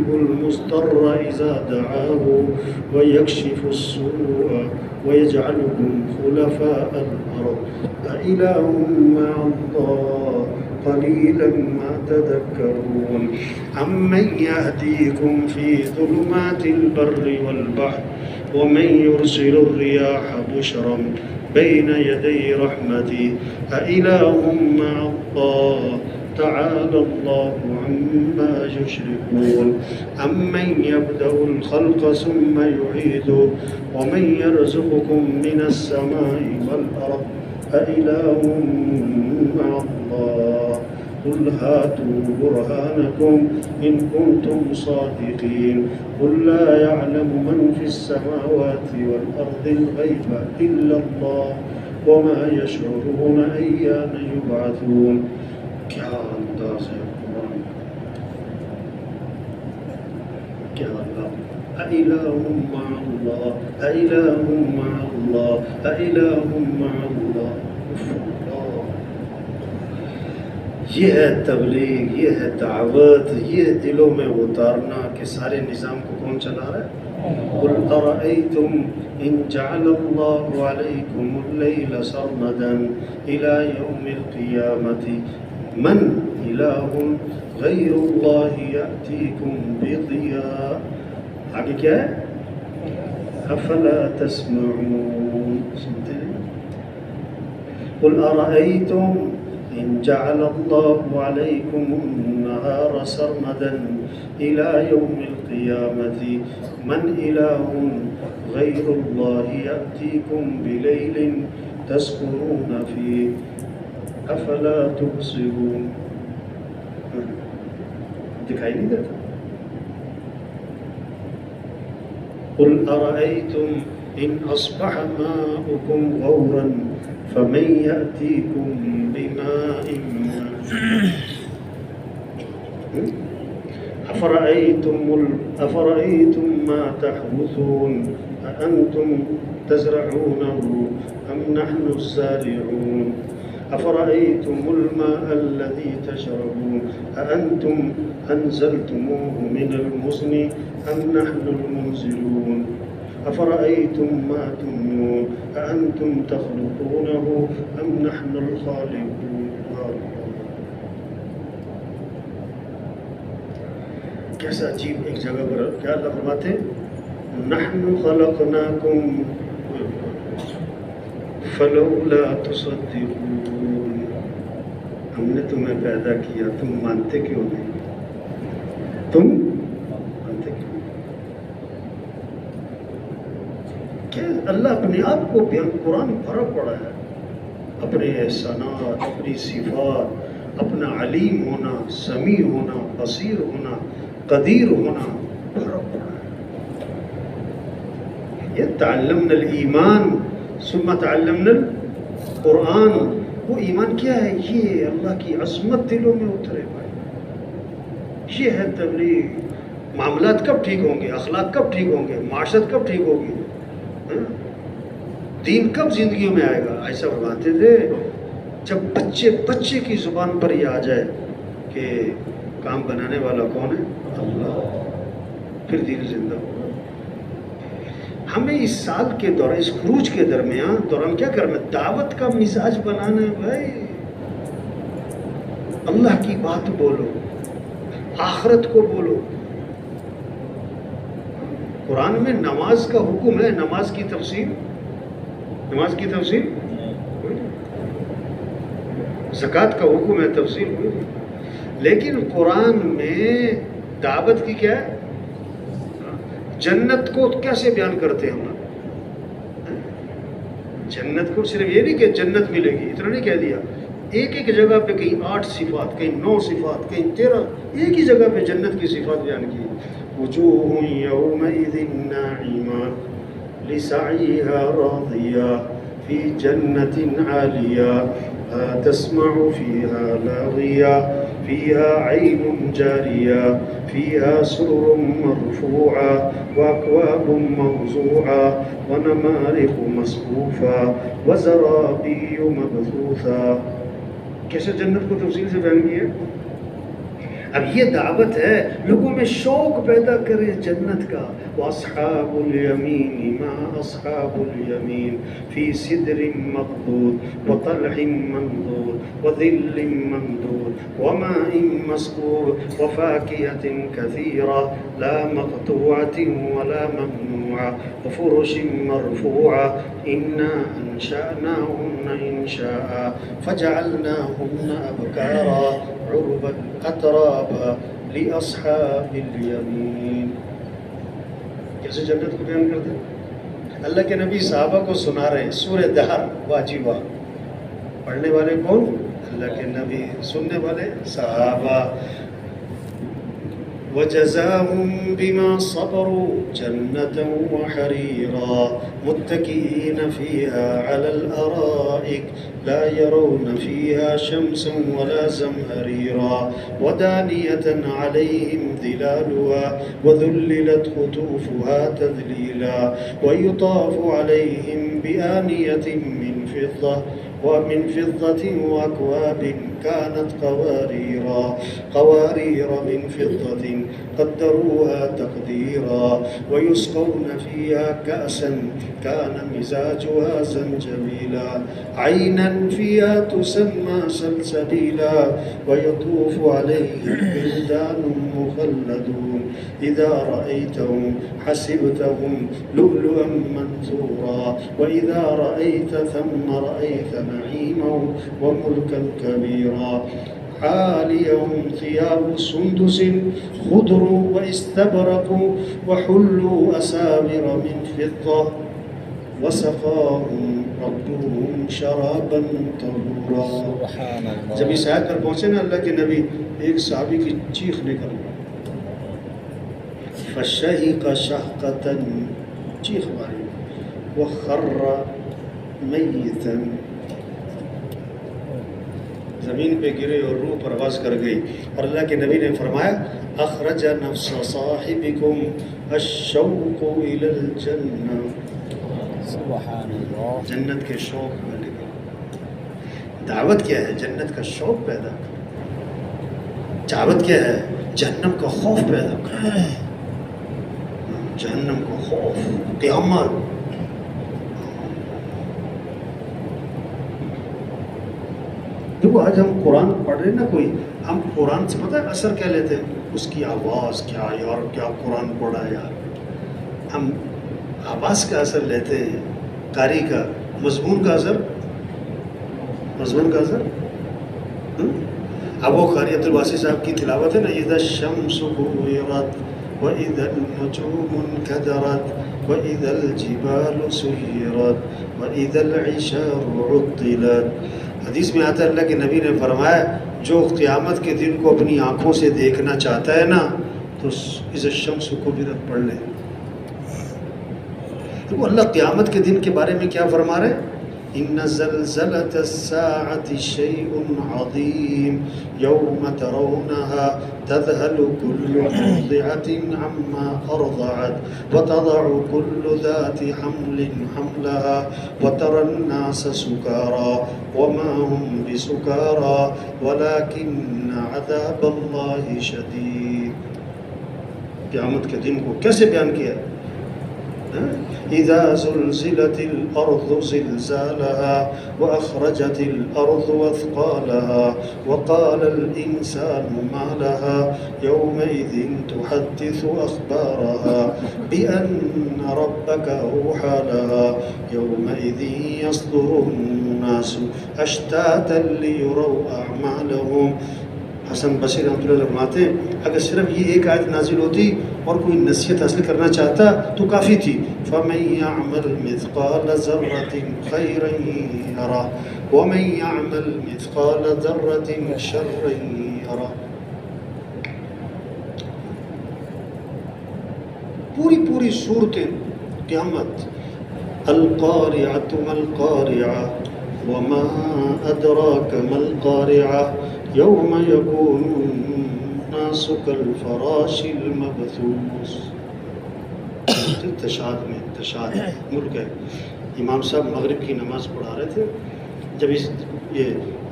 يجيب المضطر إذا دعاه ويكشف السوء ويجعلكم خلفاء الأرض أإله مع الله قليلا ما تذكرون أمن يهديكم في ظلمات البر والبحر ومن يرسل الرياح بشرا بين يدي رحمته أإله مع الله تعالى الله عما يشركون أمن يبدأ الخلق ثم يعيده ومن يرزقكم من السماء والأرض أإله مع الله قل هاتوا برهانكم إن كنتم صادقين قل لا يعلم من في السماوات والأرض الغيب إلا الله وما يشعرون أيان يبعثون. کیا انداز ہے قرآن، کیا اللہ أإله مع الله أإله مع الله أإله مع الله. یہ ہے تبلیغ، یہ ہے دعوت، یہ دلوں میں اتارنا کہ سارے نظام کو کون چلا رہا ہے. قل أرأيتم إن جعل الله عليكم الليل سرمدا إلى يوم القيامة من إله غير الله يأتيكم بضياء. آگے کیا ہے؟ أفلا تسمعون. سنتے ہیں؟ قل أرأيتم إن جعل الله عليكم النهار سرمدا إلى يوم القيامة من إله غير الله يأتيكم بليل تسكنون فيه أفلا تبصرون. دکھائی نہیں دیتا؟ قل أرأيتم إن أصبح ماؤكم غورا فمن يأتيكم بماء أفرأيتم ما تحرثون أأنتم تزرعونه أم نحن الزارعون أفرأيتم الماء الذي تشربون أأنتم أنزلتموه من المزن أم نحن المنزلون أفرأيتم ما تمنون أأنتم تخلقونه أم نحن الخالقون. کیسا عجیب ایک جگہ پر کیا اللہ فرماتے ہیں نحن خلقناکم فلولا تصدقون. ہم نے تمہیں پیدا کیا، تم مانتے کیوں نہیں؟ تم مانتے کیوں؟ کہ اللہ اپنے آپ کو بیان قرآن بھرا پڑا ہے، اپنے احسانات، اپنی صفات، اپنا علیم ہونا، سمیع ہونا، بصیر ہونا، قدیر ہونا بھرا پڑا ہے. یہ تعلمنا الایمان ثم تعلمنا القرآن. وہ ایمان کیا ہے؟ یہ اللہ کی عظمت دلوں میں اترے بھائی. یہ ہے تبلیغ. معاملات کب ٹھیک ہوں گے؟ اخلاق کب ٹھیک ہوں گے؟ معاشرت کب ٹھیک ہوگی؟ دین کب زندگیوں میں آئے گا؟ ایسا فرماتے تھے جب بچے کی زبان پر یہ آ جائے کہ کام بنانے والا کون ہے؟ اللہ، پھر دین زندہ ہوگا. ہمیں اس سال کے دوران، اس خروج کے دوران کیا کرنا؟ دعوت کا مزاج بنانا ہے بھائی. اللہ کی بات بولو، آخرت کو بولو. قرآن میں نماز کا حکم ہے، نماز کی تفصیل زکوٰۃ کا حکم ہے، تفصیل ہوئی. لیکن قرآن میں دعوت کی کیا ہے؟ جنت کو کیسے بیان کرتے ہیں ہم؟ جنت کو صرف یہ نہیں کہ جنت ملے گی، اتنا نہیں کہہ دیا. ایک جگہ پہ کہیں 8 صفات، کہیں 9 صفات، کہیں 13، ایک ہی جگہ پہ جنت کی صفات بیان کی. وجوہ یومئذ ناعمہ لسعیہا راضیہ فی جنت عالیہ لا تسمع فیہا لاغیہ فیہا عین جاریہ فیہا سرر مرفوعہ واکواب موضوعہ ونمارق مصفوفہ وزرابی مبثوثہ. کیسے جنت کو تفصیل سے بیان کی ہے؟ اب یہ دعوت ہے لوگوں میں شوق پیدا کرے جنت کا. واصحاب الیمین ما اصحاب الیمین فی سدر مخضود وطلح منضود وظل ممدود وماء مسكوب وفاكهة كثيرة لا مقطوعة ولا ممنوعة وفرش مرفوعة إنا أنشأناهن إنشاء فجعلناهن أبكارا عربا أترابا لأصحاب اليمين. کیسے جنت کو بیان کرتے ہیں؟ اللہ کے نبی صحابہ کو سنا رہے ہیں سورہ دہر واجبہ. پڑھنے والے کون؟ اللہ کے نبی. سننے والے صحابہ. وجزاهم بما صبروا جنة وحريرا متكئين فيها على الأرائك لا يرون فيها شمسا ولا زمهريرا ودانية عليهم ظلالها وذللت قطوفها تذليلا ويطاف عليهم بآنية من فضة وأكواب كانت قوارير من فضة قدروها تقديرا ويسقون فيها كأسا كان مزاجها زنجبيلا عينا فيها تسمى سلسبيلا ويطوف عليهم بلدان مخلدون إذا رأيتهم حسبتهم لؤلؤا منثورا وإذا رأيت ثم رأيت نعيما وملكا كبيرا عاليهم ثياب سندس خضر واستبرق وحلوا أساور من فضة وسقاهم ربهم شرابا طهورا. جب اس آیت پر پہنچے نا اللہ کے نبی، ایک صحابی کی چیخ نکل فشہق شہقة، چیخ ماری، وخر میتا، زمین پہ گرے اور روح پرواز کر گئی. اور اللہ کے نبی نے فرمایا اخرج نفس صاحبکم الشوق الى الجنہ. سبحان اللہ. جنت کے شوق میں نکل. دعوت کیا ہے؟ جنت کا شوق پیدا کر. دعوت کیا ہے؟ جہنم کا خوف پیدا کر. جہنم کا خوف، قیامت. دیکھو آج ہم قرآن پڑھ رہے ہیں نا، کوئی ہم قرآن سے پتہ ہے اثر کیا لیتے ہیں؟ اس کی آواز کیا یار، کیا قرآن پڑھا یار. ہم آواز کا اثر لیتے ہیں، قاری کا. مضمون کا اثر، مضمون کا اثر. اب وہ قاری عبدالواسی صاحب کی تلاوت ہے نا، اذا الشمس كورت واذا النجوم انكدرت واذا الجبال سيرت واذا العشار عطلت. حدیث میں آتا ہے اللہ کے نبی نے فرمایا جو قیامت کے دن کو اپنی آنکھوں سے دیکھنا چاہتا ہے نا تو اذا الشمس كورت پڑھ لے. تو اللہ قیامت کے دن کے بارے میں کیا فرما رہے ہیں؟ ان زلزلة الساعة شيء عظيم يوم ترونها تذهل كل مرضعة عما أرضعت وتضع كل ذات حمل حملها وترى الناس سكارى وما هم بسكارى ولكن عذاب الله شديد. قیامت کے دن کو کیسے بیان کیا؟ إذا زلزلت الأرض زلزالها وأخرجت الأرض أثقالها وقال الإنسان ما لها يومئذ تحدث أخبارها بأن ربك أوحى لها يومئذ يصدر الناس أشتاتا ليروا أعمالهم. حسن بصری رحمۃ اللہ فرماتے ہیں اگر صرف یہ ایک آیت نازل ہوتی اور کوئی نصیحت حاصل کرنا چاہتا تو کافی تھی. فَمَن يَعْمَلْ مِثْقَالَ ذَرَّةٍ خَيْرًا يَرَهُ وَمَن يَعْمَلْ مِثْقَالَ ذَرَّةٍ شَرًّا يَرَهُ. پوری صورتیں قیامت. القارعة ما القارعة وما أدراك ما القارعة يوم يكون الناس كالفراش المبثوث. تشاد میں تشاد ملک ہے. امام صاحب مغرب کی نماز پڑھا رہے تھے جب یہ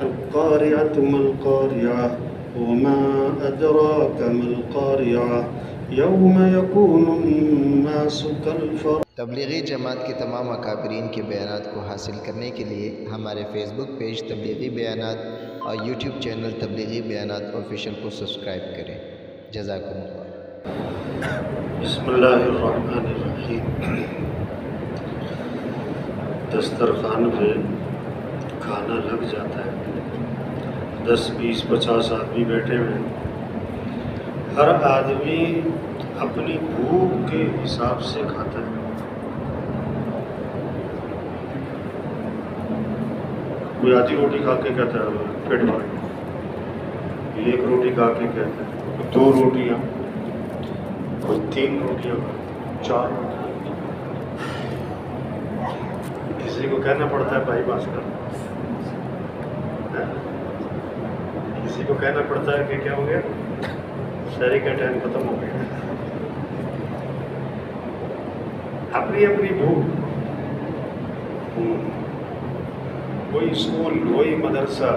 القارعة ما القارعة وما أدراك ما القارعة يوم يكون الناس كالفراش. تبلیغی جماعت کے تمام اکابرین کے بیانات کو حاصل کرنے کے لیے ہمارے فیس بک پیج تبلیغی بیانات اور یوٹیوب چینل تبلیغی بیانات آفیشیل کو سبسکرائب کریں. جزاکم اللہ. بسم اللہ الرحمن الرحیم. دسترخوان پہ کھانا لگ جاتا ہے. 10 20 50 آدمی بیٹھے ہوئے ہیں. ہر آدمی اپنی بھوک کے حساب سے کھاتا ہے. کوئی آدھی روٹی کھا کے کہتا ہے پیٹ بھر، ایک روٹی کھا کے کہتا ہے، کوئی 2 روٹیاں، کوئی 3 روٹیاں، 4 روٹیاں. کسی کو کہنا پڑتا ہے بھائی باس کر، کسی کو کہنا پڑتا ہے کہ کیا ہو گیا، شہری کا ٹائم ختم ہو گیا. اپنی اپنی بھوک. کوئی اسکول، کوئی مدرسہ،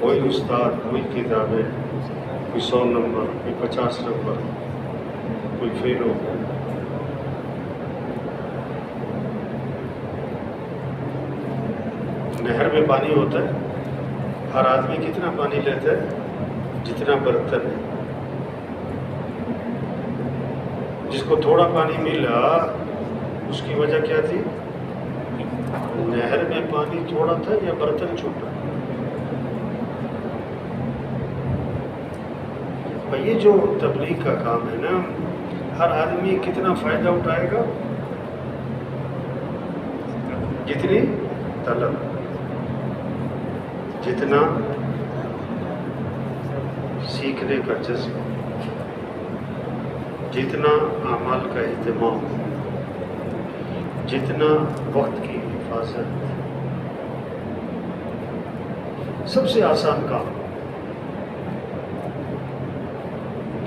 کوئی استاد، کوئی کتابیں، کوئی 100 نمبر، کوئی 50 نمبر، کوئی فیل ہو گیا. نہر میں پانی ہوتا ہے، ہر آدمی کتنا پانی لیتا ہے جتنا برتن ہے. جس کو تھوڑا پانی ملا اس کی وجہ کیا تھی؟ نہر میں پانی تھوڑا تھا یا برتن چھوٹا؟ یہ جو تبلیغ کا کام ہے نا، ہر آدمی کتنا فائدہ اٹھائے گا؟ جتنی طلب، جتنا سیکھنے کا جذبہ، جتنا اعمال کا اہتمام، جتنا وقت کی حفاظت. سب سے آسان کام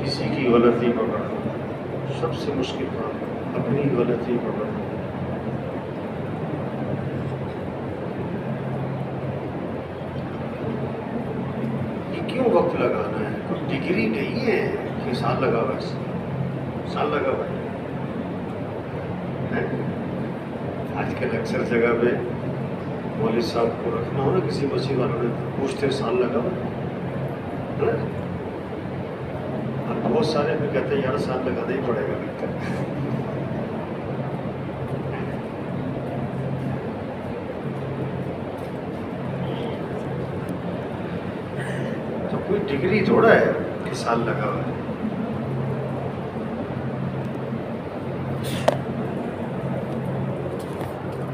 کسی کی غلطی پکڑنا، سب سے مشکل کام اپنی غلطی پکڑنا. یہ کیوں وقت لگانا ہے؟ کوئی ڈگری نہیں ہے کہ سال لگا ہوا ہے، سال لگا ہوا ہے. آج کل اکثر جگہ پہ مولوی صاحب کو رکھنا ہو نا، کسی مسجد والوں نے پوچھتے سال لگا ہوا ہے. اور بہت سارے بھی کہتے ہیں یار سال لگانا ہی پڑے گا. تو کوئی ڈگری تھوڑا ہے کہ سال لگا ہوا ہے.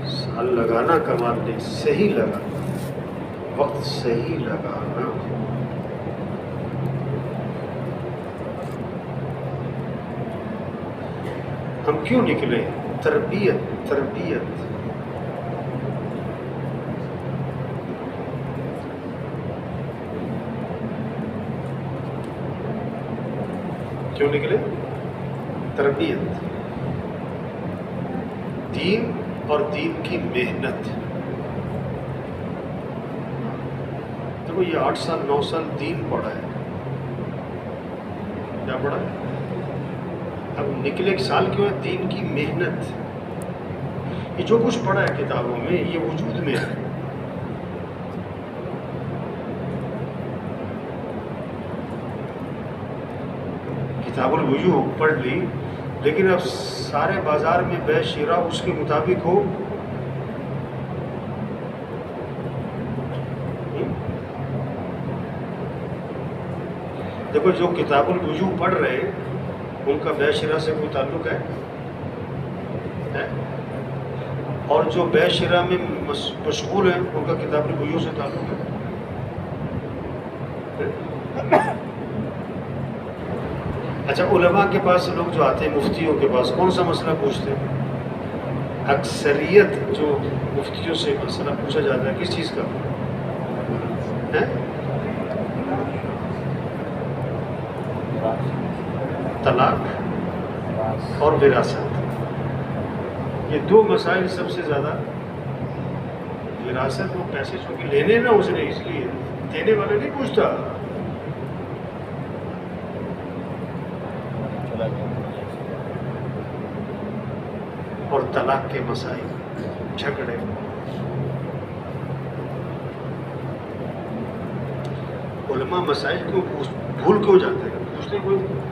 سال لگانا کمال نہیں، صحیح لگا، وقت صحیح لگانا. ہم کیوں نکلے؟ تربیت. کیوں نکلے؟ تربیت، دین اور دین کی محنت. دیکھو یہ 8 سال 9 سال دین پڑھا ہے، کیا پڑھا ہے؟ اب نکلے ایک سال کیوں ہے؟ دین کی محنت. یہ جو کچھ پڑھا ہے کتابوں میں یہ وجود میں ہے. کتاب الوجوہ پڑھ لی، لیکن اب سارے بازار میں بے شرا اس کے مطابق ہو. دیکھو جو کتاب الوجوہ پڑھ رہے ہیں ان کا بے شرا سے کوئی تعلق ہے؟ اور جو بے شرا میں مشغول ہیں ان کا کتاب الوجوہ سے تعلق ہے؟ اچھا علماء کے پاس لوگ جو آتے ہیں، مفتیوں کے پاس کون سا مسئلہ پوچھتے ہیں؟ اکثریت جو مفتیوں سے مسئلہ پوچھا جاتا ہے کس چیز کا؟ طلاق اور وراثت. یہ 2 مسائل سب سے زیادہ. وراثت وہ پیسے چونکہ لینے نا اس نے، اس لیے دینے والا نہیں پوچھتا. اور طلاق کے مسائل، جھگڑے، علماء مسائل کیوں بھول کیوں جاتے ہیں؟ پوچھتے کوئی نہیں۔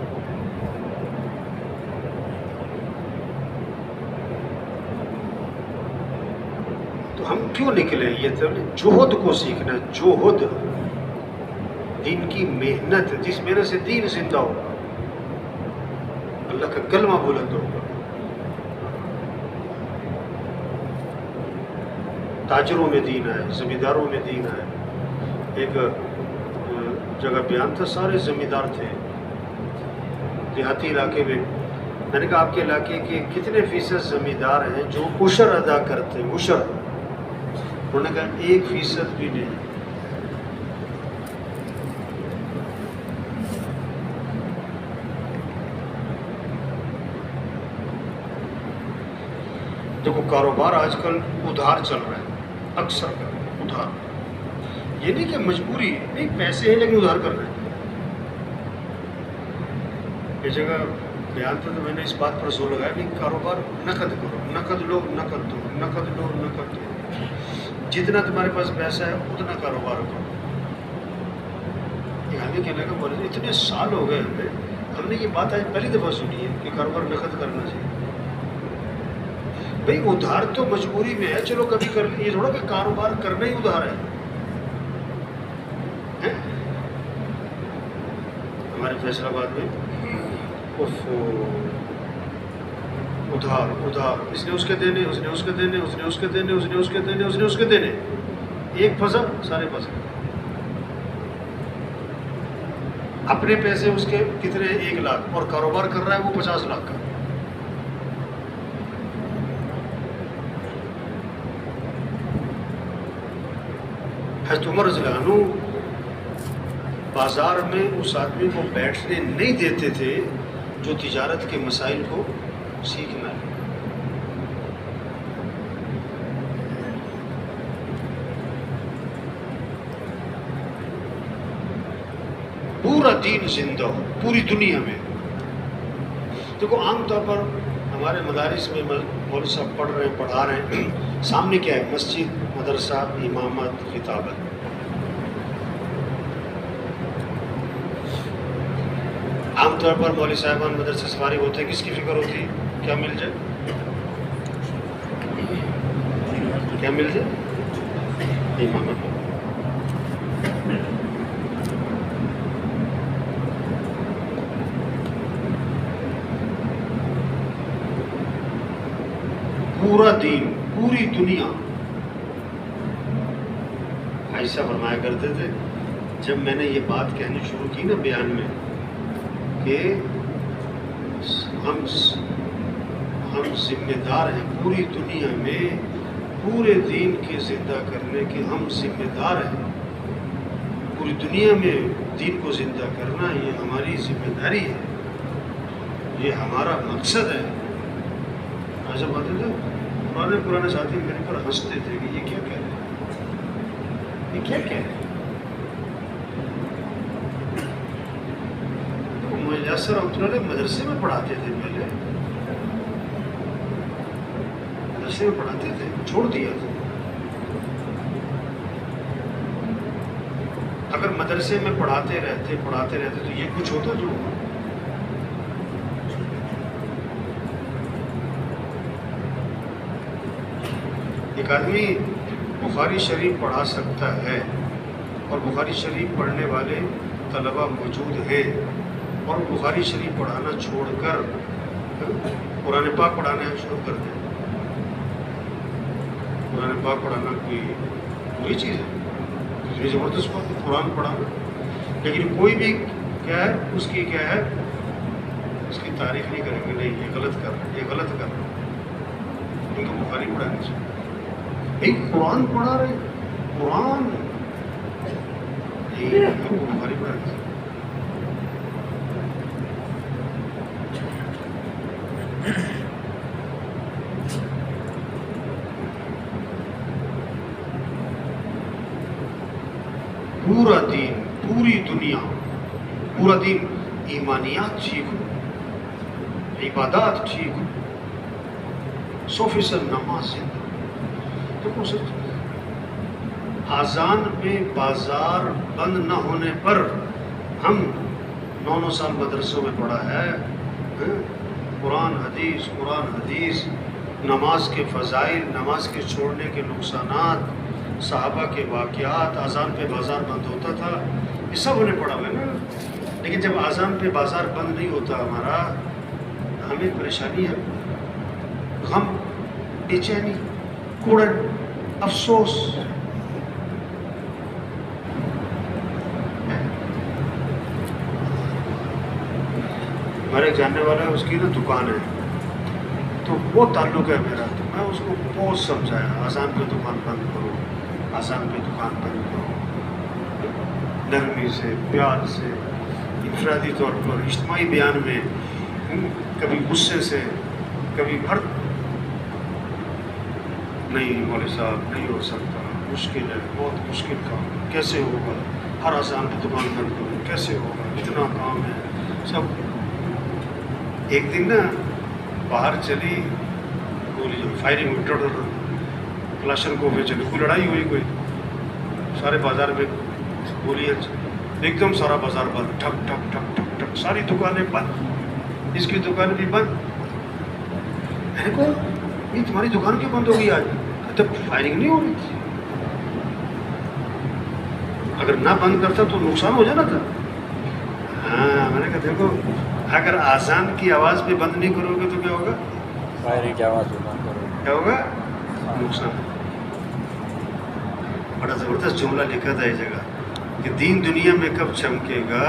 تو ہم کیوں نکلے؟ یہ تو جوہد کو سیکھنا، جوہد، دین کی محنت، جس محنت سے دین زندہ ہو، اللہ کا کلمہ بلند ہوگا۔ تاجروں میں دین ہے، زمینداروں میں دین ہے۔ ایک جگہ بیان تھا، سارے زمیندار تھے دیہاتی علاقے میں۔ میں نے کہا آپ کے علاقے کے کتنے فیصد زمیندار ہیں جو عشر ادا کرتے ہیں؟ عشر؟ انہوں نے کہا 1% بھی نہیں۔ دیکھو کاروبار آج کل ادھار چل رہا ہے، اکثر ادھار، یہ نہیں کہ مجبوری ہے، نہیں، پیسے ہیں لیکن ادھار کر رہے ہیں۔ یہ جگہ بیان تھا تو میں نے اس بات پر زور لگایا کہ کاروبار نقد کرو، نقد لو، نقد دو، نقد لو، نقد دو، جتنا تمہارے پاس پیسہ ہے اتنا کاروبار کرو۔ ایک آدمی کہنے لگا بولے اتنے سال ہو گئے ہم نے یہ بات آج پہلی دفعہ سنی ہے کہ کاروبار نقد کرنا چاہیے۔ بھئی ادھار تو مجبوری میں ہے، چلو کبھی کر لیں، یہ تھوڑا کہ کاروبار کرنا ہی ادھار ہے۔ ہمارے فیصل آباد میں ادھار ادھار، اس نے اس کے دینے، اس نے اس کے دینے، اس نے اس کے دینے، اس نے اس کے دینے، اس نے اس کے دینے، ایک پھنسا سارے پھنسے۔ اپنے پیسے اس کے کتنے؟ 1 لاکھ، اور کاروبار کر رہا ہے وہ 50 لاکھ کا۔ حضرت عمر رضی اللہ عنہ بازار میں اس آدمی کو بیٹھنے نہیں دیتے تھے جو تجارت کے مسائل کو سیکھنا ہے۔ پورا دین زندہ ہو پوری دنیا میں۔ دیکھو عام طور پر ہمارے مدارس میں مولوی صاحب پڑھ رہے ہیں، پڑھا رہے ہیں، سامنے کیا ہے؟ مسجد، مدرسہ، امامت، خطابت۔ عام طور پر مولوی صاحبان مدرسے سے فارغ ہوتے ہیں، کس کی فکر ہوتی ہے؟ کیا مل جائے، کیا مل جائے؟ امامت۔ پورا دین، پوری دنیا۔ ایسا فرمایا کرتے تھے جب میں نے یہ بات کہنی شروع کی نا بیان میں کہ ہم ذمہ دار ہیں پوری دنیا میں، پورے دین کے زندہ کرنے کے ہم ذمہ دار ہیں۔ پوری دنیا میں دین کو زندہ کرنا یہ ہماری ذمہ داری ہے، یہ ہمارا مقصد ہے۔ ایسا باتیں تھے پرانے ساتھی میرے پر ہنستے تھے کہ یہ کیا کہہ رہے ہیں، یہ کیا کہہ رہے ہیں۔ میسر رحمۃ اللہ مدرسے میں پڑھاتے تھے، پہلے مدرسے میں پڑھاتے تھے، چھوڑ دیا تھا۔ اگر مدرسے میں پڑھاتے رہتے تو یہ کچھ ہوتا جو ایک آدمی بخاری شریف پڑھا سکتا ہے اور بخاری شریف پڑھنے والے طلبہ موجود ہیں، اور بخاری شریف پڑھانا چھوڑ کر قرآن پاک پڑھانا شروع کر دیں۔ قرآن پاک پڑھانا کوئی بری چیز ہے، اتنی زبردست بات ہے قرآن پڑھانا، لیکن کوئی بھی کیا ہے اس کی کیا ہے، اس کی تعریف نہیں کریں گے، نہیں یہ غلط کر رہے ہیں، یہ غلط کر رہے ہیں، ان کو بخاری پڑھانا چاہیے۔ ایک قرآن پڑھا رہے، قرآن بخاری پڑھانا چاہیے۔ پورا دین، پوری دنیا، پورا دین، ایمانیات ٹھیک ہو، عبادات ٹھیک ہو، 100% نماز زندہ. دیکھو سر، اذان میں بازار بند نہ ہونے پر ہم 9 سال مدرسوں میں پڑھا ہے. قرآن حدیث، نماز کے فضائل، نماز کے چھوڑنے کے نقصانات، صحابہ کے واقعات، اذان پہ بازار بند ہوتا تھا، یہ سب انہیں پڑھا ہوا ہے نا. لیکن جب اذان پہ بازار بند نہیں ہوتا ہمارا، ہمیں پریشانی ہے، غم، بے چینی، کوڑن، افسوس. ہمارے جاننے والا ہے، اس کی نا دکان ہے، تو وہ تعلق ہے میرا. تو میں اس کو بہت سمجھایا، اذان پہ دکان بند کرو، اذان پہ دکان بند کرو، نرمی سے، پیار سے، انفرادی طور پر، اجتماعی بیان میں، کبھی غصے سے، کبھی ہر نہیں مولوی صاحب نہیں ہو سکتا، مشکل ہے، بہت مشکل کام، کیسے ہوگا، ہر اذان پہ دکان بند کرو، کیسے ہوگا، اتنا کام ہے سب. ایک دن نا باہر چلی گولی، فائرنگ ہوئی، ٹوٹل کلاشنکوف میں چلی، کوئی لڑائی ہوئی، کوئی سارے بازار میں گولیاں، ایک دم سارا بازار بند، ٹھک ٹھک ٹھک ٹھک ٹھک، ساری دکانیں بند، اس کی دکان بھی بند. میں نے کہا یہ تمہاری دکان کیوں بند ہوگی آج؟ تب فائرنگ نہیں ہو رہی تھی، اگر نہ بند کرتا تو نقصان ہو جانا تھا. ہاں میں نے کہا دیکھو، اگر اذان کی آواز پہ بند نہیں کرو گے تو کیا ہوگا؟ فائرنگ کی آواز پہ بند کرو، کیا ہوگا؟ نقصان. بڑا زبردست جملہ لکھا تھا اس جگہ کہ دین دنیا میں کب چمکے گا؟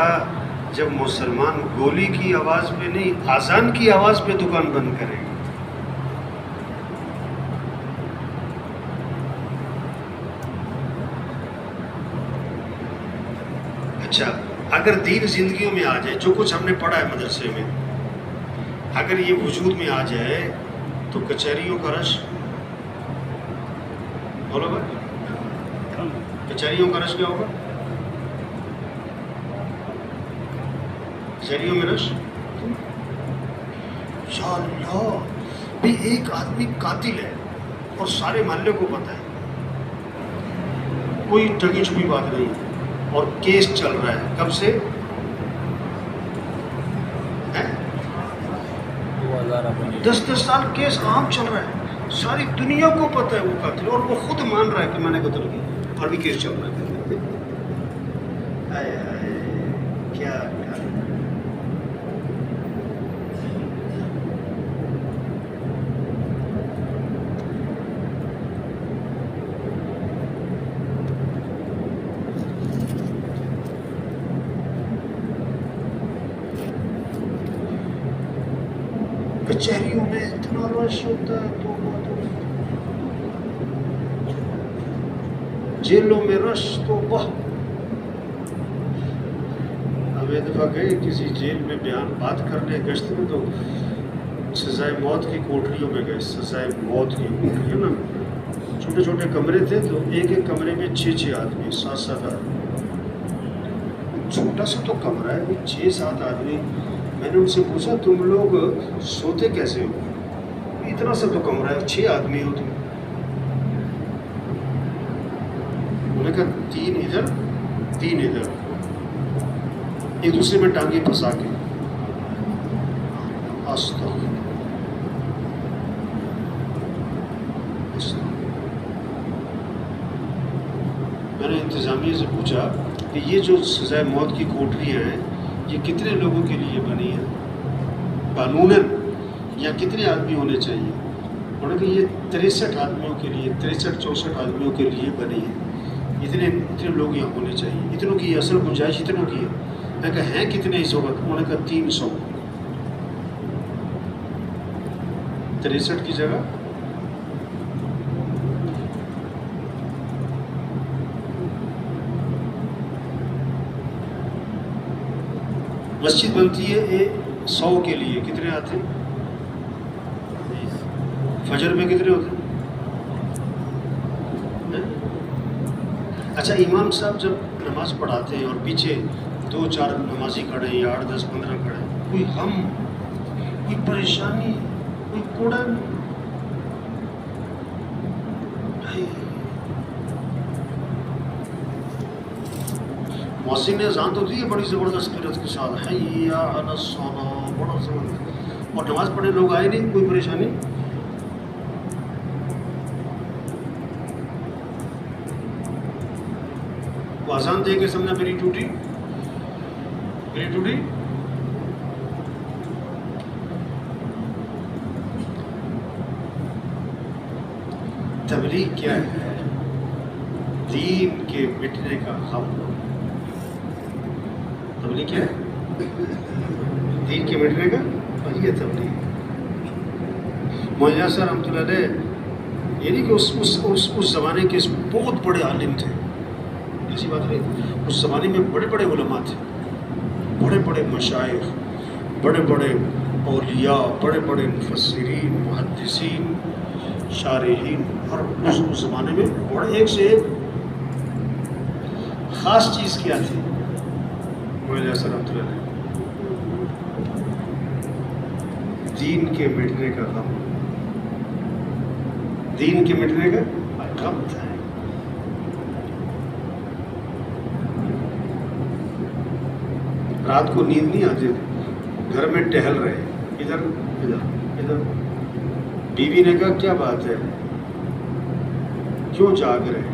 جب مسلمان گولی کی آواز پہ نہیں، اذان کی آواز پہ دکان بند کرے گا. اچھا، اگر دین زندگیوں میں آ جائے، جو کچھ ہم نے پڑھا ہے مدرسے میں، اگر یہ وجود میں آ جائے تو کچہریوں کا رش، بولو بھائی، کچہریوں کا رش کیا ہوگا؟ کچہریوں میں رش، یا اللہ بھی ایک آدمی قاتل ہے اور سارے محلے کو پتہ ہے، کوئی ٹھگی چھپی بات نہیں، اور کیس چل رہا ہے کب سے؟ 10 سال کیس عام چل رہا ہے، ساری دنیا کو پتہ ہے وہ قاتل، اور وہ خود مان رہا ہے کہ میں نے قتل کیا، اور بھی کیس چل رہا ہے. ہائے ہائے کیا کچہریوں میں اتنا رش ہوتا ہے، تو جیلوں میں رش تو واہ. ہم ایک دفعہ گئے کسی جیل میں بیان بات کرنے گشت میں، تو سزائے موت کی کوٹریوں میں گئے. سزائے موت کی کوٹریوں نا، چھوٹے چھوٹے کمرے تھے، تو ایک ایک کمرے میں 6 آدمی، 7 آدمی. چھوٹا سا تو کمرہ ہے، 6-7 آدمی. میں نے ان سے پوچھا تم لوگ سوتے کیسے ہو؟ اتنا سا تو کمرہ ہے، 6 آدمی ہو تم. انہوں نے کہا 3 ادھر 3 ادھر، ایک دوسرے میں ٹانگیں پھنسا کے. میں نے انتظامیہ سے پوچھا کہ یہ جو سزائے موت کی کوٹریاں ہیں، یہ کتنے لوگوں کے لیے بنی ہیں قانوناً، یا کتنے آدمی ہونے چاہیے؟ انہوں نے کہا یہ 63 آدمیوں کے لیے، 63-64 آدمیوں کے لیے بنی ہے، اتنے لوگ یہاں ہونے چاہیے. اتنوں کی اصل گنجائش اتنوں کی ہے. میں کہا ہیں کتنے اس وقت؟ انہوں نے کہا 300. 63 کی جگہ مسجد بنتی ہے 100 کے لیے، کتنے آتے ہیں؟ فجر میں کتنے ہوتے ہیں؟ اچھا، امام صاحب جب نماز پڑھاتے ہیں اور پیچھے 2-4 نمازی کھڑے ہیں، یا 8-10-15 کھڑے ہیں، کوئی غم، کوئی پریشانی، کوئی کوڑن، مؤذن نے اذان تو دی ہے بڑی زبردست قرت کے ساتھ، حی علی الصلاۃ، بڑا زبردست، اور نماز پڑھنے لوگ آئے نہیں، کوئی پریشانی؟ وہ اذان دے کے سمجھا میری ڈیوٹی، میری ڈیوٹی۔ تبلیغ کیا ہے؟ دین کے مٹنے کا غم۔ تبلیغ کیا ہے؟ دین کے مٹنے کا، یہ تبلیغ۔ مولانا صاحب رحمۃ اللہ علیہ، یعنی کہ اس زمانے کے بہت بڑے عالم تھے، ایسی بات نہیں، اس زمانے میں بڑے بڑے علماء تھے، بڑے بڑے مشائخ، بڑے بڑے اولیاء، بڑے بڑے مفسرین، محدثین، شارحین، اور اس زمانے میں بڑے ایک سے ایک خاص چیز کیا تھی مولانا صاحب رحمۃ اللہ علیہ؟ دین کے مٹنے کا غم، دین کے مٹنے کا غم تھا۔ رات کو نیند نہیں آتی تھی، گھر میں ٹہل رہے، ادھر ادھر ادھر۔ بیوی نے کہا کیا بات ہے، کیوں جاگ رہے؟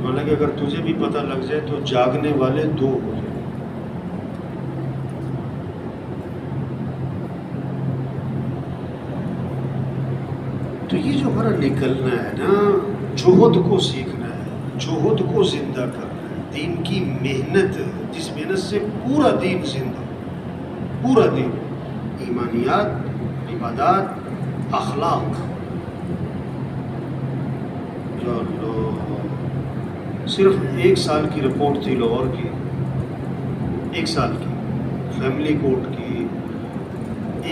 مانا کہ اگر تجھے بھی پتہ لگ جائے تو جاگنے والے دو ہو جائیں۔ تو یہ جو ہمارا نکلنا ہے نا، جوہد کو سیکھنا ہے، جوہد کو زندہ کرنا ہے، دین کی محنت، جس محنت سے پورا دین زندہ، پورا دین، ایمانیات، عبادات، اخلاق۔ یا اللہ، صرف 1 سال کی رپورٹ تھی لاہور کی، 1 سال کی فیملی کورٹ کی،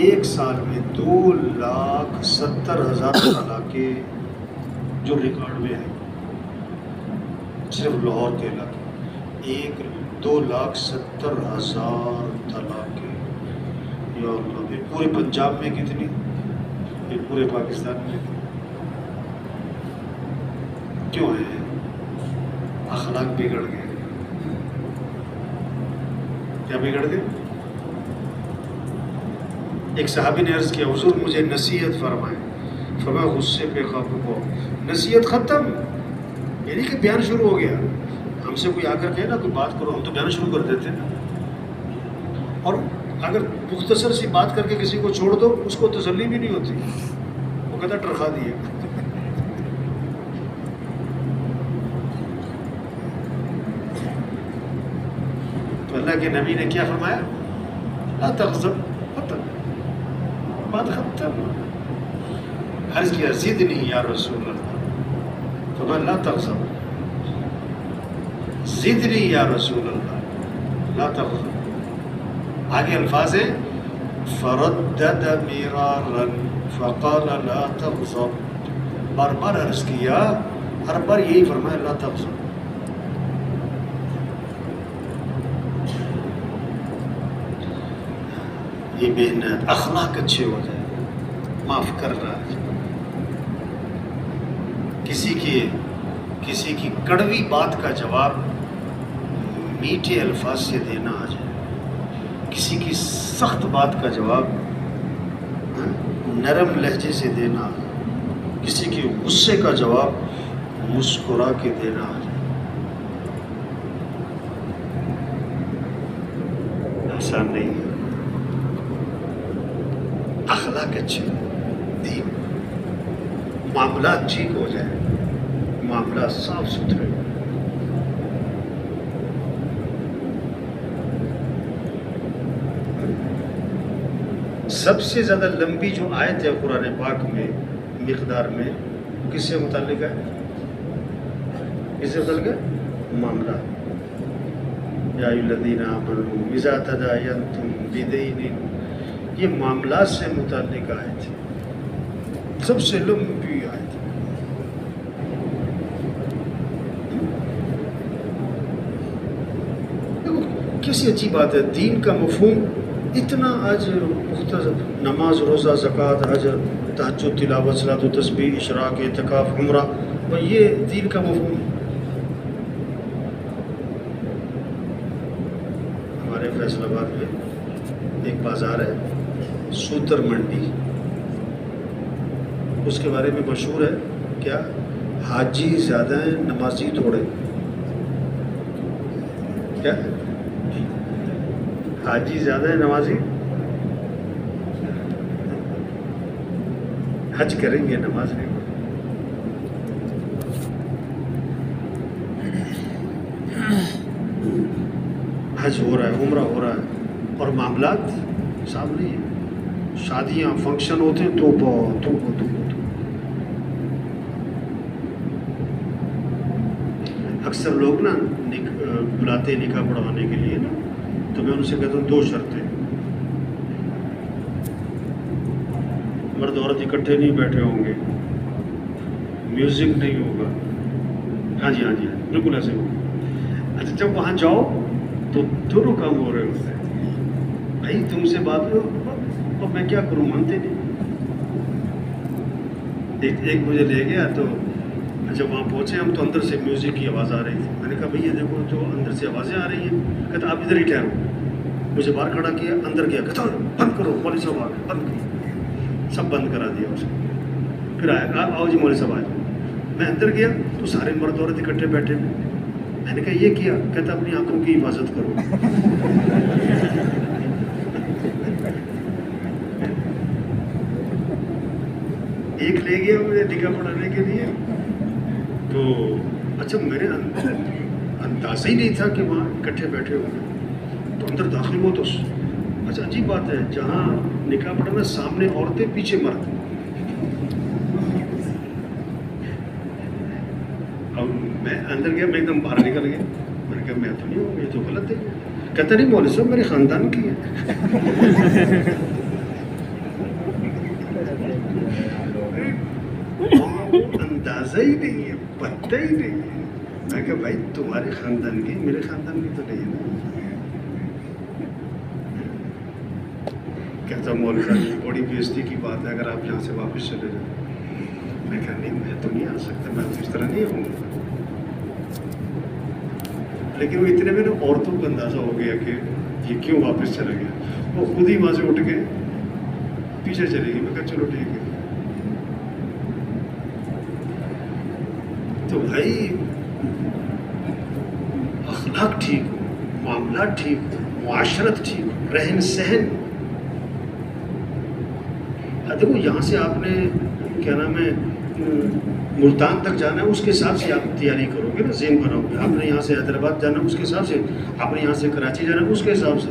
1 سال میں 2,70,000 طلاقیں جو ریکارڈ میں ہیں، صرف لاہور کے علاقے 2,70,000 طلاقیں۔ یا اللہ، یہ پورے پنجاب میں کتنی، یہ پورے پاکستان میں کیوں ہے؟ اخلاق بگڑ گئے۔ کیا بگڑ گئے؟ ایک صحابی نے عرض کیا، حضور مجھے نصیحت فرمائے، فرمایا غصے پہ قابو پاؤ۔ نصیحت ختم، یعنی کہ بیان شروع ہو گیا۔ ہم سے کوئی آ کر کہے نا کوئی بات کرو، ہم تو بیان شروع کر دیتے ہیں، اور اگر مختصر سی بات کر کے کسی کو چھوڑ دو، اس کو تسلی بھی نہیں ہوتی، وہ کہتا ٹرخا دیے۔ تو اللہ کے نبی نے کیا فرمایا؟ لا تغضب، ختم، بات ختم۔ عرض کیا زدنی یا رسول اللہ، فرمایا لا تغضب، زدنی یا رسول اللہ، لا تغضب۔ آگے الفاظ ہیں فردد مرارا فقال لا تغضب، بار بار عرض کیا، ہر بار یہی فرمایا لا تغضب۔ یہ محنت، اخلاق اچھے ہو جائے، معاف کرنا، کسی کی کڑوی بات کا جواب میٹھے الفاظ سے دینا آ جائے، کسی کی سخت بات کا جواب نرم لہجے سے دینا آ جائے، کسی کے غصے کا جواب مسکرا کے دینا آ جائے، آسان نہیں ہے۔ اخلاق اچھے، دین، معاملات ٹھیک ہو جائے، معاملات صاف ستھرے۔ سب سے زیادہ لمبی جو آیت ہے قرآن پاک میں مقدار میں، کس سے متعلق ہے؟ کس سے متعلق ہے؟ معاملات۔ یا ایھا الذین آمنوا اذا تداینتم بدین، یہ معاملات سے متعلق آیت ہے، سب سے لمبی آیت ہے۔ کیسی اچھی بات ہے، دین کا مفہوم اتنا آج مختصر نماز روزہ زکوٰۃ حج تہجد تلاوت صلاۃ و تسبیح اشراق اعتکاف عمرہ، اور یہ دین کا مفہوم ہے۔ ہمارے فیصل آباد میں ایک بازار ہے سوتر منڈی، اس کے بارے میں مشہور ہے کیا؟ حاجی زیادہ ہیں نمازی تھوڑے۔ کیا؟ حاجی زیادہ ہے نمازی حج کریں گے نماز نہیں۔ حج ہو رہا ہے، عمرہ ہو رہا ہے، اور معاملات صاف نہیں ہیں۔ شادیاں فنکشن ہوتے ہیں تو بہت اکثر لوگ نا بلاتے نکاح پڑھوانے کے لیے نا، تو میں ان سے کہتا ہوں 2 شرطیں، مرد عورت اکٹھے نہیں بیٹھے ہوں گے، میوزک نہیں ہوگا۔ ہاں جی بالکل ایسے ہوگا۔ اچھا جب وہاں جاؤ تو دونوں کام ہو رہے ہوتے ہیں، بھائی تم سے بات کرو اور میں کیا کروں، مانتے نہیں۔ ایک مجھے لے گیا تو جب وہاں پہنچے ہم تو اندر سے میوزک کی آواز آ رہی تھی۔ میں نے کہا بھیا دیکھو جو اندر سے آوازیں آ رہی ہیں، کہتا آپ ادھر ہی ٹھہرو۔ مجھے باہر کھڑا کیا، اندر گیا، کہتا بند کرو مولوی صاحب آ گئے، بند کرو، سب بند کرا دیا اس کو۔ پھر آیا، آؤ جی مولوی صاحب آ جاؤ۔ میں اندر گیا تو سارے مرد عورت اکٹھے بیٹھے ہوئے۔ میں نے کہا یہ کیا؟ کہتا اپنی آنکھوں کی حفاظت کرو۔ ایک لے گیا مجھے نکاح پڑھانے کے لیے، تو اچھا میرے اندازہ ہی نہیں تھا کہ وہاں اکٹھے بیٹھے ہوئے، تو اندر داخل ہو تو اچھا عجیب بات ہے، جہاں نکاح پڑھنا سامنے عورتیں پیچھے مرد۔ اب میں اندر گیا، میں ایک دم باہر نکل گیا، میں نے کہا میں تو نہیں ہوں، یہ تو غلط ہے۔ کہتا نہیں مولوی صاحب میرے خاندان کی ہے۔ اندازہ ہی نہیں ہے، پتہ ہی نہیں ہے۔ میں کہا بھائی تمہارے خاندان کی، میرے خاندان کی تو نہیں ہے نا۔ کہتا مولوی صاحب بڑی بے عزتی کی بات ہے، اگر آپ یہاں سے واپس چلے جائیں۔ میں کہا نہیں میں تو نہیں آ سکتا، میں تو اس طرح نہیں ہوں گا۔ لیکن وہ اتنے میں نا عورتوں کو اندازہ ہو گیا کہ یہ کیوں واپس چلا گیا، وہ خود ہی وہاں سے اٹھ کے پیچھے چلے گی۔ میں کہا چلو ٹھیک ہے۔ تو بھائی اخلاق ٹھیک ہو، معاملات ٹھیک ہو، معاشرت ٹھیک ہو، رہن سہن۔ دیکھو یہاں سے آپ نے کیا نام ہے ملتان تک جانا ہے، اس کے حساب سے آپ تیاری کرو گے نا، ذہن بناؤ گے۔ آپ نے یہاں سے حیدرآباد جانا ہے اس کے حساب سے، آپ نے یہاں سے کراچی جانا ہے اس کے حساب سے،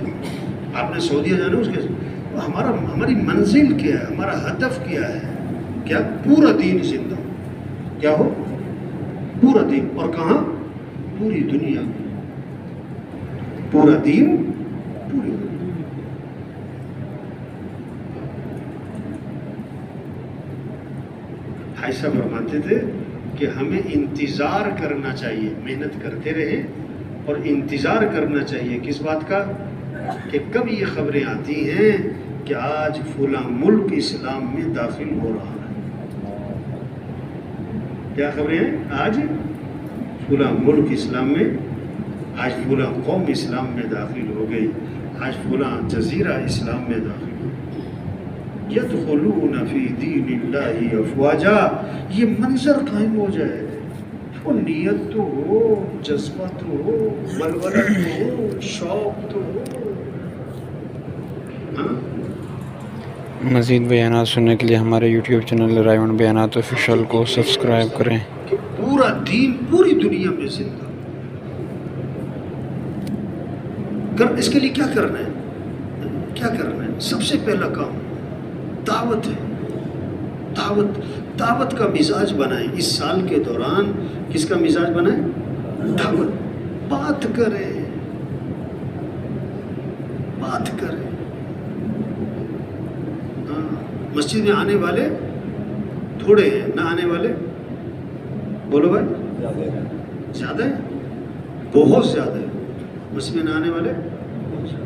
آپ نے سعودیہ جانا ہے اس کے حساب۔ ہماری منزل کیا ہے، ہمارا ہدف کیا ہے؟ کیا پورا دین زندہ ہو، کیا ہو پورا دین، اور کہاں؟ پوری دنیا، پورا دین پوری دنیا۔ ایسا فرماتے تھے کہ ہمیں انتظار کرنا چاہیے، محنت کرتے رہیں اور انتظار کرنا چاہیے کس بات کا؟ کہ کب یہ خبریں آتی ہیں کہ آج فلاں ملک اسلام میں داخل ہو رہا ہے۔ کیا خبریں ہیں؟ آج فلاں ملک اسلام میں، آج فلاں قوم اسلام میں داخل ہو گئی، آج فلاں جزیرہ اسلام میں داخل ہو گئی۔ یدخلون فی دین اللہ افواجا، یہ منظر قائم ہو جائے، وہ نیت تو ہو، جذبہ تو ہو، ولولت تو ہو، شوق تو ہو۔ مزید بیانات سننے کے لیے ہمارے یوٹیوب چینل رائے بیانات آفیشیل کو سبسکرائب کریں۔ کہ پورا دین پوری دنیا میں زندہ اس کے لیے کیا کرنا ہے؟ کیا کرنا ہے؟ سب سے پہلا کام دعوت ہے۔ دعوت کا مزاج بنائیں۔ اس سال کے دوران کس کا مزاج بنائیں؟ دعوت، بات کریں، بات کریں۔ مسجد میں آنے والے تھوڑے ہیں، نہ آنے والے بولو بھائی زیادہ ہے، بہت زیادہ ہے۔ مسجد میں نہ آنے والے بہت زیادہ۔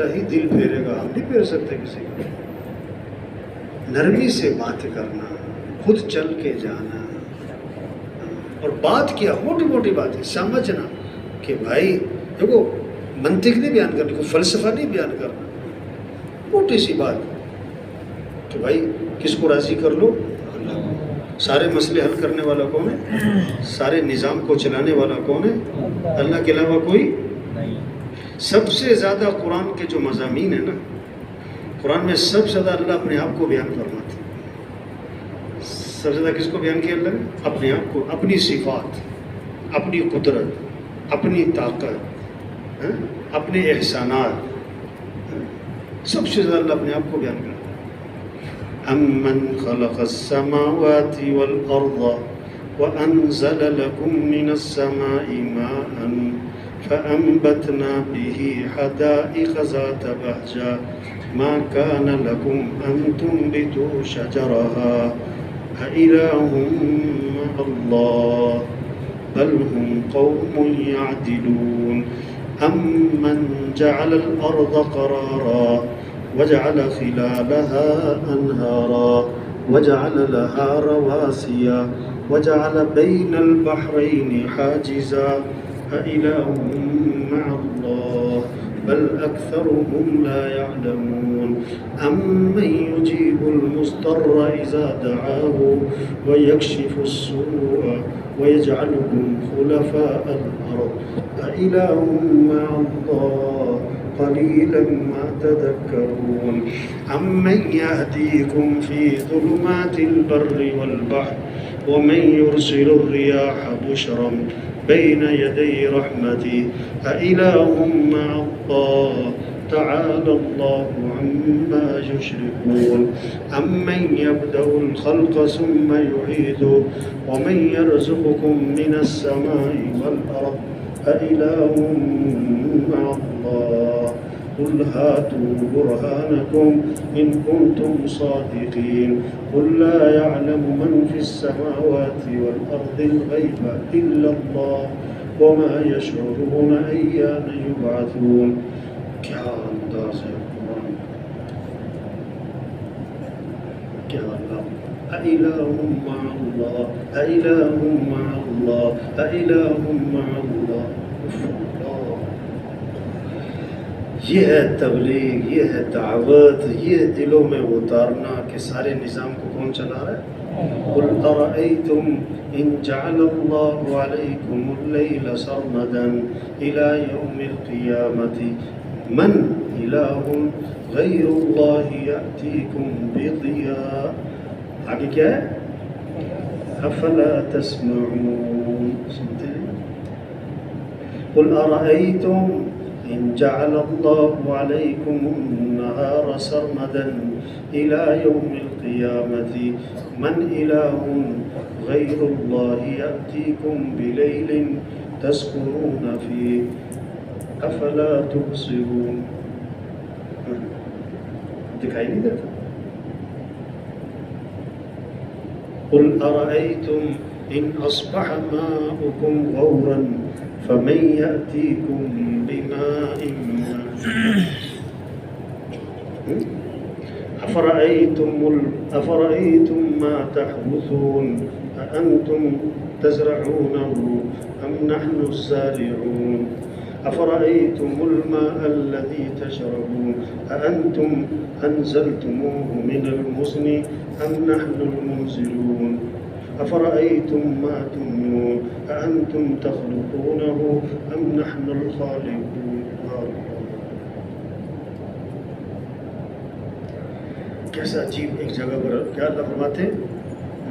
اللہ ہی دل پھیرے گا، ہم نہیں پھیر سکتے کسی کا۔ نرمی سے بات کرنا، خود چل کے جانا، اور بات کیا موٹی موٹی باتیں سمجھنا کہ بھائی دیکھو منطق نہیں بیان کرنی، کوئی فلسفہ نہیں بیان کرنا، موٹی سی بات کہ بھائی کس کو راضی کر لو؟ اللہ کو۔ سارے مسئلے حل کرنے والا کون ہے؟ سارے نظام کو چلانے والا کون ہے؟ اللہ کے علاوہ کوئی نہیں۔ سب سے زیادہ قرآن کے جو مضامین ہیں نا، قرآن میں سب سے زیادہ اللہ اپنے آپ کو بیان فرماتے ہیں۔ سب سے زیادہ کس کو بیان کیا اللہ نے؟ اپنے آپ کو، اپنی صفات، اپنی قدرت، اپنی طاقت، اپنے احسانات، سب سے زیادہ اللہ اپنے آپ کو بیان کرتا ہے۔ أَمَّنْ خَلَقَ السَّمَاوَاتِ وَالْأَرْضَ وَأَنزَلَ لَكُم مِّنَ السَّمَاءِ مَاءً فَأَنبَتْنَا بِهِ حَدَائِقَ ذَاتَ بَهْجَةٍ مَا كَانَ لَكُمْ أَن تُنبِتُوا شَجَرَهَا أَإِلَٰهٌ مَّعَ اللَّهِ بَلْ هُمْ قَوْمٌ يَعْدِلُونَ أَمَّنْ جَعَلَ الْأَرْضَ قَرَارًا وجعل خلالها أنهارا وجعل لها رواسي وجعل بين البحرين حاجزا أإله مع الله بل أكثرهم لا يعلمون أمن يجيب المضطر إذا دعاه ويكشف السوء ويجعلكم خلفاء الأرض أإله مع الله قليلا ما تذكرون أمن يهديكم في ظلمات البر والبحر ومن يرسل الرياح بشرا بين يدي رحمته أإله مع الله تعالى الله عما يشركون أمن يبدأ الخلق ثم يعيده ومن يرزقكم من السماء والأرض أإله مع الله قل هاتوا برهانكم إن كنتم صادقين قل لا يعلم من في السماوات والأرض الغيب إلا الله وما يشعرون أيان يبعثون کیا انداز ہے قرآن، کیا اللہ أإله مع الله أإله مع الله أإله مع الله۔ یہ ہے تبلیغ، یہ ہے دعوت، یہ ہے دلوں میں اتارنا کہ سارے نظام کو کون چلا رہا ہے؟ قل أرأيتم إن جعل الله عليكم الليل سرمدا إلى يوم القيامة من إله غير الله يأتيكم بضياء۔ آگے کیا ہے؟ أفلا تسمعون، سنتے ہیں؟ قل أرأيتم إن جعل الله عليكم النهار سرمدا إلى يوم القيامة من إله غير الله يأتيكم بليل تسكنون فيه أفلا تبصرون۔ دکھائی نہیں دیتا؟ قل أرأيتم إن أصبح ماؤكم غورا فمن يأتيكم بماء أفرأيتم ما تحرثون أأنتم تزرعونه أم نحن الزارعون أفرأيتم الماء الذي تشربون أأنتم أنزلتموه من المزن أم نحن المنزلون أفرأيتم ما تمنون أأنتم تخلقونه أم نحن الخالقون۔ کیسا عجیب ایک جگہ پر کیا اللہ فرماتے ہیں؟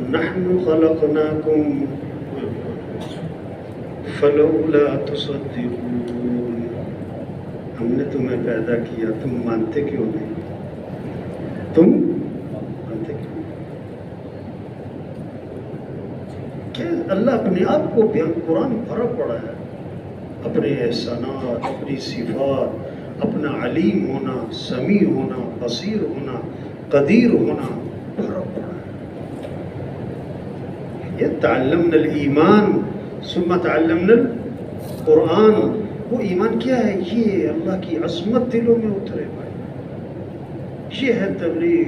نحن خلقناکم فلولا تصدقون، ہم نے تمہیں پیدا کیا، تم مانتے کیوں نہیں؟ تم مانتے کیوں؟ کہ اللہ اپنے آپ کو بیان قرآن بھرا پڑا ہے، اپنے احسانات، اپنی صفات، اپنا علیم ہونا، سمیع ہونا، بصیر ہونا، قدیر ہونا بھرا پڑا ہے۔ یہ تعلمنا الایمان ثم تعلمنا القرآن وہ ایمان کیا ہے؟ یہ اللہ کی عظمت دلوں میں اترے بھائی، یہ ہے تبلیغ۔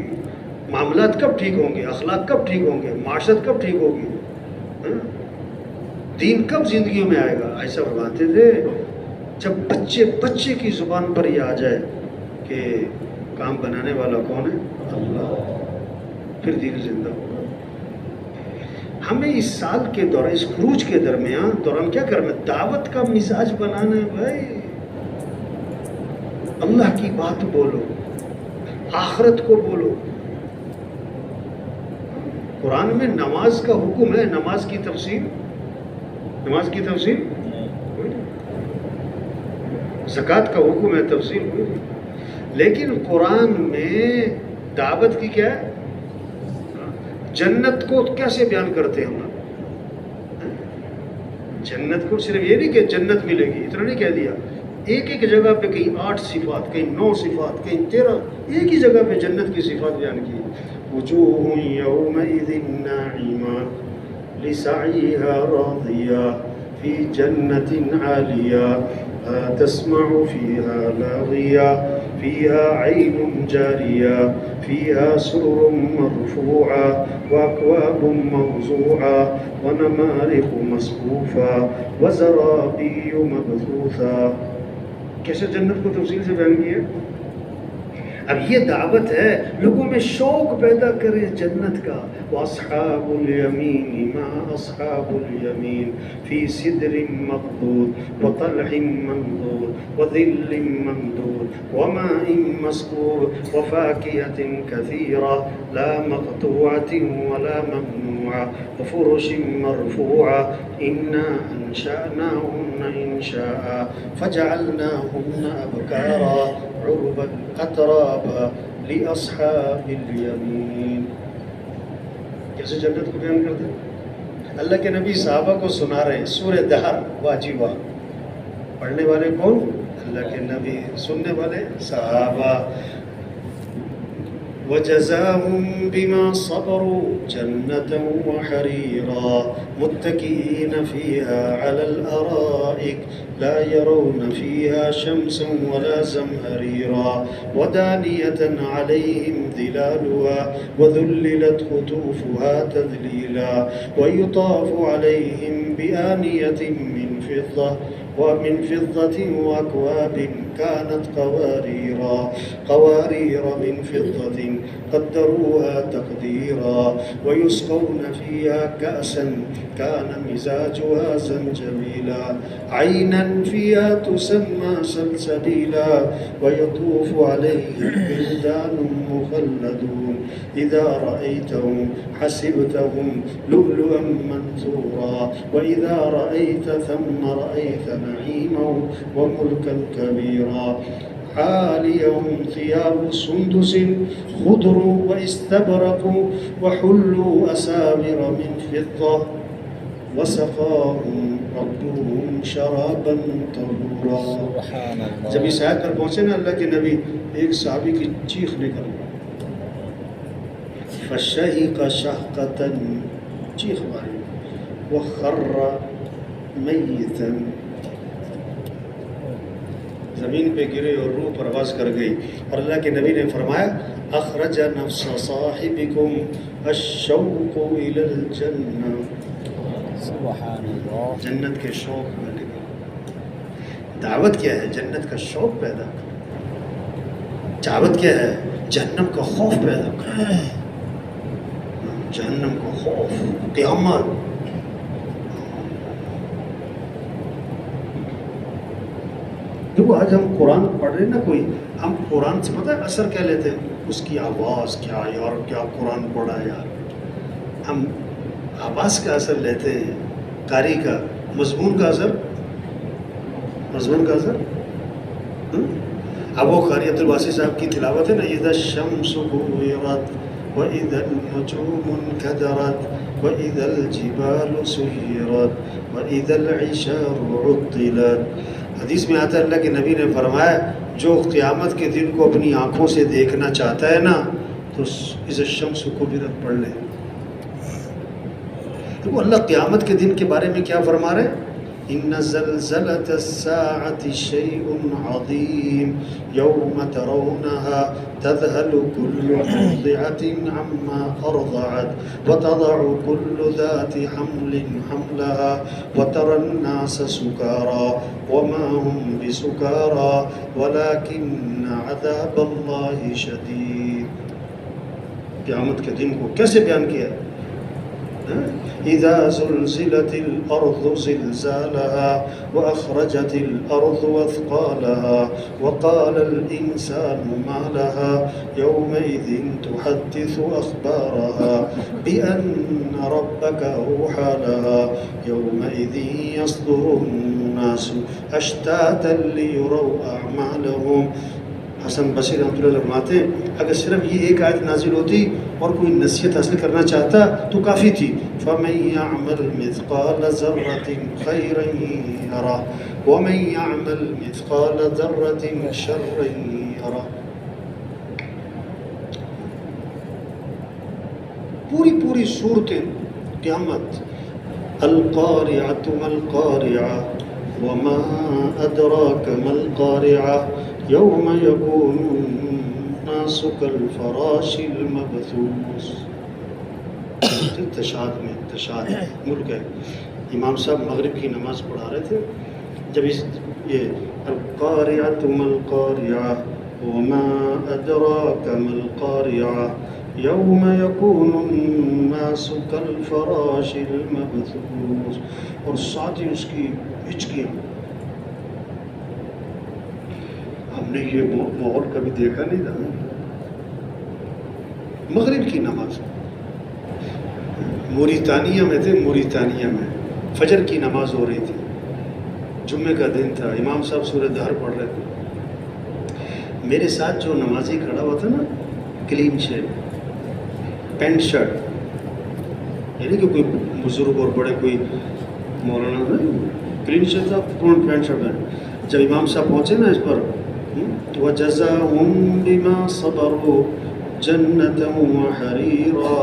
معاملات کب ٹھیک ہوں گے، اخلاق کب ٹھیک ہوں گے، معاشرت کب ٹھیک ہوگی، دین کب زندگیوں میں آئے گا؟ ایسا فرماتے تھے جب بچے کی زبان پر یہ آ جائے کہ کام بنانے والا کون ہے؟ اللہ، پھر دین زندہ ہوگا۔ ہمیں اس سال کے دوران، اس خروج کے دوران کیا کرنا؟ دعوت کا مزاج بنانا ہے بھائی۔ اللہ کی بات بولو، آخرت کو بولو۔ قرآن میں نماز کا حکم ہے، نماز کی تفصیل زکوٰۃ کا حکم ہے، تفصیل ہوئی، لیکن قرآن میں دعوت کی کیا ہے؟ جنت کو کیسے بیان کرتے ہیں ہم؟ جنت کو صرف یہ نہیں کہ جنت ملے گی، اتنا نہیں کہہ دیا، ایک جگہ پہ کہیں 8 صفات، کہیں 9 صفات، کہیں 13، ایک ہی جگہ پہ جنت کی صفات بیان کی۔ وجوہ یومئذ ناعمہ لسعیہا راضیہ فی جنت عالیہ لا تسمع فیہا لاغیہ فیہا عین جاریہ فیہا سرر مرفوعہ واکواب موضوعہ ونمارق مصفوفہ وزرابی مبثوثہ۔ کیسے جنت کو تفصیل سے بیان کیا؟ اب یہ دعوت ہے لوگوں میں شوق پیدا کرے جنت کا۔ وَأَصْحَابُ الْيَمِينِ مَا أَصْحَابُ الْيَمِينِ فِي سِدْرٍ مَّخْضُودٍ وَطَلْحٍ مَّنضُودٍ وَظِلٍّ مَّمْدُودٍ وَمَاءٍ مَّسْكُوبٍ وَفَاكِهَةٍ كَثِيرَةٍ لَّا مَقْطُوعَةٍ وَلَا مَمْنُوعَةٍ وَفُرُشٍ مَّرْفُوعَةٍ إِنَّا أَنشَأْنَاهُنَّ إِنشَاءً فَجَعَلْنَاهُنَّ أَبْكَارًا عُرُبًا أَتْرَابًا لِأَصْحَابِ الْيَمِينِ۔ کیسے جنت کو بیان کرتے ہیں؟ اللہ کے نبی صحابہ کو سنا رہے ہیں سورہ دہر واجبہ۔ پڑھنے والے کون؟ اللہ کے نبی، سننے والے صحابہ۔ وَجَزَاهُمْ بِمَا صَبَرُوا جَنَّةً وَحَرِيرًا مُتَّكِئِينَ فِيهَا عَلَى الْأَرَائِكِ لَا يَرَوْنَ فِيهَا شَمْسًا وَلَا زَمْهَرِيرًا وَدَانِيَةً عَلَيْهِمْ ظِلَالُهَا وَذُلِّلَتْ قُطُوفُهَا تَذْلِيلًا وَيُطَافُ عَلَيْهِمْ بِآنِيَةٍ مِّن فِضَّةٍ وَأَكْوَابٍ كَانَتْ قَوَارِيرَ مِن فِضَّةٍ قَدَّرُوهَا تَقْدِيرًا وَيُسْقَوْنَ فِيهَا كَأْسًا كَانَ مِزَاجُهَا زَنجَبِيلًا عَيْنًا فِيهَا تُسَمَّى سَلْسَبِيلًا وَيَطُوفُ عَلَيْهِمْ وِلْدَانٌ مُّخَلَّدُونَ إِذَا رَأَيْتَهُمْ حَسِبْتَهُمْ لُؤْلُؤًا مَّنثُورًا وَإِذَا رَأَيْتَ ثَمَّ رَأَيْتَ نَعِيمًا وَمُلْكًا كَبِيرًا عَالِيَهُمْ ثِيَابُ سُندُسٍ خُضْرٌ وَإِسْتَبْرَقٌ وَحُلُّوا أَسَاوِرَ مِن فِضَّةٍ وَسَقَاهُمْ رَبُّهُمْ شَرَابًا طَهُورًا۔ جب اس آیت پر پہنچے نا اللہ کے نبی، ایک صحابی کی چیخ نکل فَشَهِقَ شَهْقَةً، چیخ ماری، وَخَرَّ مَيِّتًا، زمین پہ گرے اور روح پرواز کر گئی۔ اور اللہ کے نبی نے فرمایا اخرج نفس صاحبکم الشوق الی الجنہ، سبحان اللہ، جنت کے شوق میں نکل۔ دعوت کیا ہے؟ جنت کا شوق پیدا کر۔ دعوت کیا ہے؟ جہنم کا خوف پیدا کر، جہنم کا خوف، قیامت۔ دیکھو آج ہم قرآن پڑھ رہے ہیں نا، کوئی ہم قرآن سے پتہ ہے اثر کیا لیتے ہیں؟ اس کی آواز کیا یار، کیا قرآن پڑھا یار، ہم آواز کا اثر لیتے ہیں، قاری کا، مضمون کا اثر، مضمون کا اثر۔ اب وہ قاری عبدالواسی صاحب کی تلاوت ہے نا، اذا الشمس كورت واذا النجوم انكدرت واذا الجبال سيرت واذا العشار عطلت۔ حدیث میں آتا ہے اللہ کے نبی نے فرمایا جو قیامت کے دن کو اپنی آنکھوں سے دیکھنا چاہتا ہے نا تو اذا الشمس كورت پڑھ لے۔ تو اللہ قیامت کے دن کے بارے میں کیا فرما رہے ہیں؟ إن زلزلة الساعة شيء عظيم يوم ترونها تذهل كل مرضعة عما أرضعت وتضع كل ذات حمل حملها وترى الناس سكارى وما هم بسكارى ولكن عذاب الله شديد. قیامت کے دن کو کیسے بیان کیا ہے؟ إذا زلزلت الأرض زلزالها وأخرجت الأرض أثقالها وقال الإنسان ما لها يومئذ تحدث أخبارها بأن ربك أوحى لها يومئذ يصدر الناس أشتاتا ليروا أعمالهم. حسن بصری رحمۃ اللہ فرماتے ہیں اگر صرف یہ ایک آیت نازل ہوتی اور کوئی نصیحت حاصل کرنا چاہتا تو کافی تھی. فَمَن يَعْمَلْ مِثْقَالَ ذَرَّةٍ خَيْرًا يَرَهُ وَمَن يَعْمَلْ مِثْقَالَ ذَرَّةٍ شَرًّا يَرَهُ. پوری صورتیں قیامت. القارعة ما القارعة وما أدراك ما القارعة يوم يكون الناس كالفراش المبثوث. تشاد ملک ہے. امام صاحب مغرب کی نماز پڑھا رہے تھے جب یہ القارعة ما القارعة وما أدراك ما القارعة يوم يكون الناس كالفراش المبثوث. اور ساتھ ہی اس کی ہچکیاں. ہم نے یہ ماحول کبھی دیکھا نہیں تھا. مغرب کی نماز موریتانیہ میں تھے. موریتانیہ میں فجر کی نماز ہو رہی تھی. جمعے کا دن تھا. امام صاحب سورہ دہر پڑھ رہے تھے. میرے ساتھ جو نمازی کھڑا ہوا تھا نا کلین شیو پینٹ شرٹ, یعنی کہ کوئی بزرگ اور بڑے کوئی مولانا نہیں, کلین شرٹ تھا, پورن پینٹ شرٹ ہے. جب امام صاحب پہنچے نا اس پر وَجَزَاهُمْ بِمَا صَبَرُوا جَنَّةً وَحَرِيرًا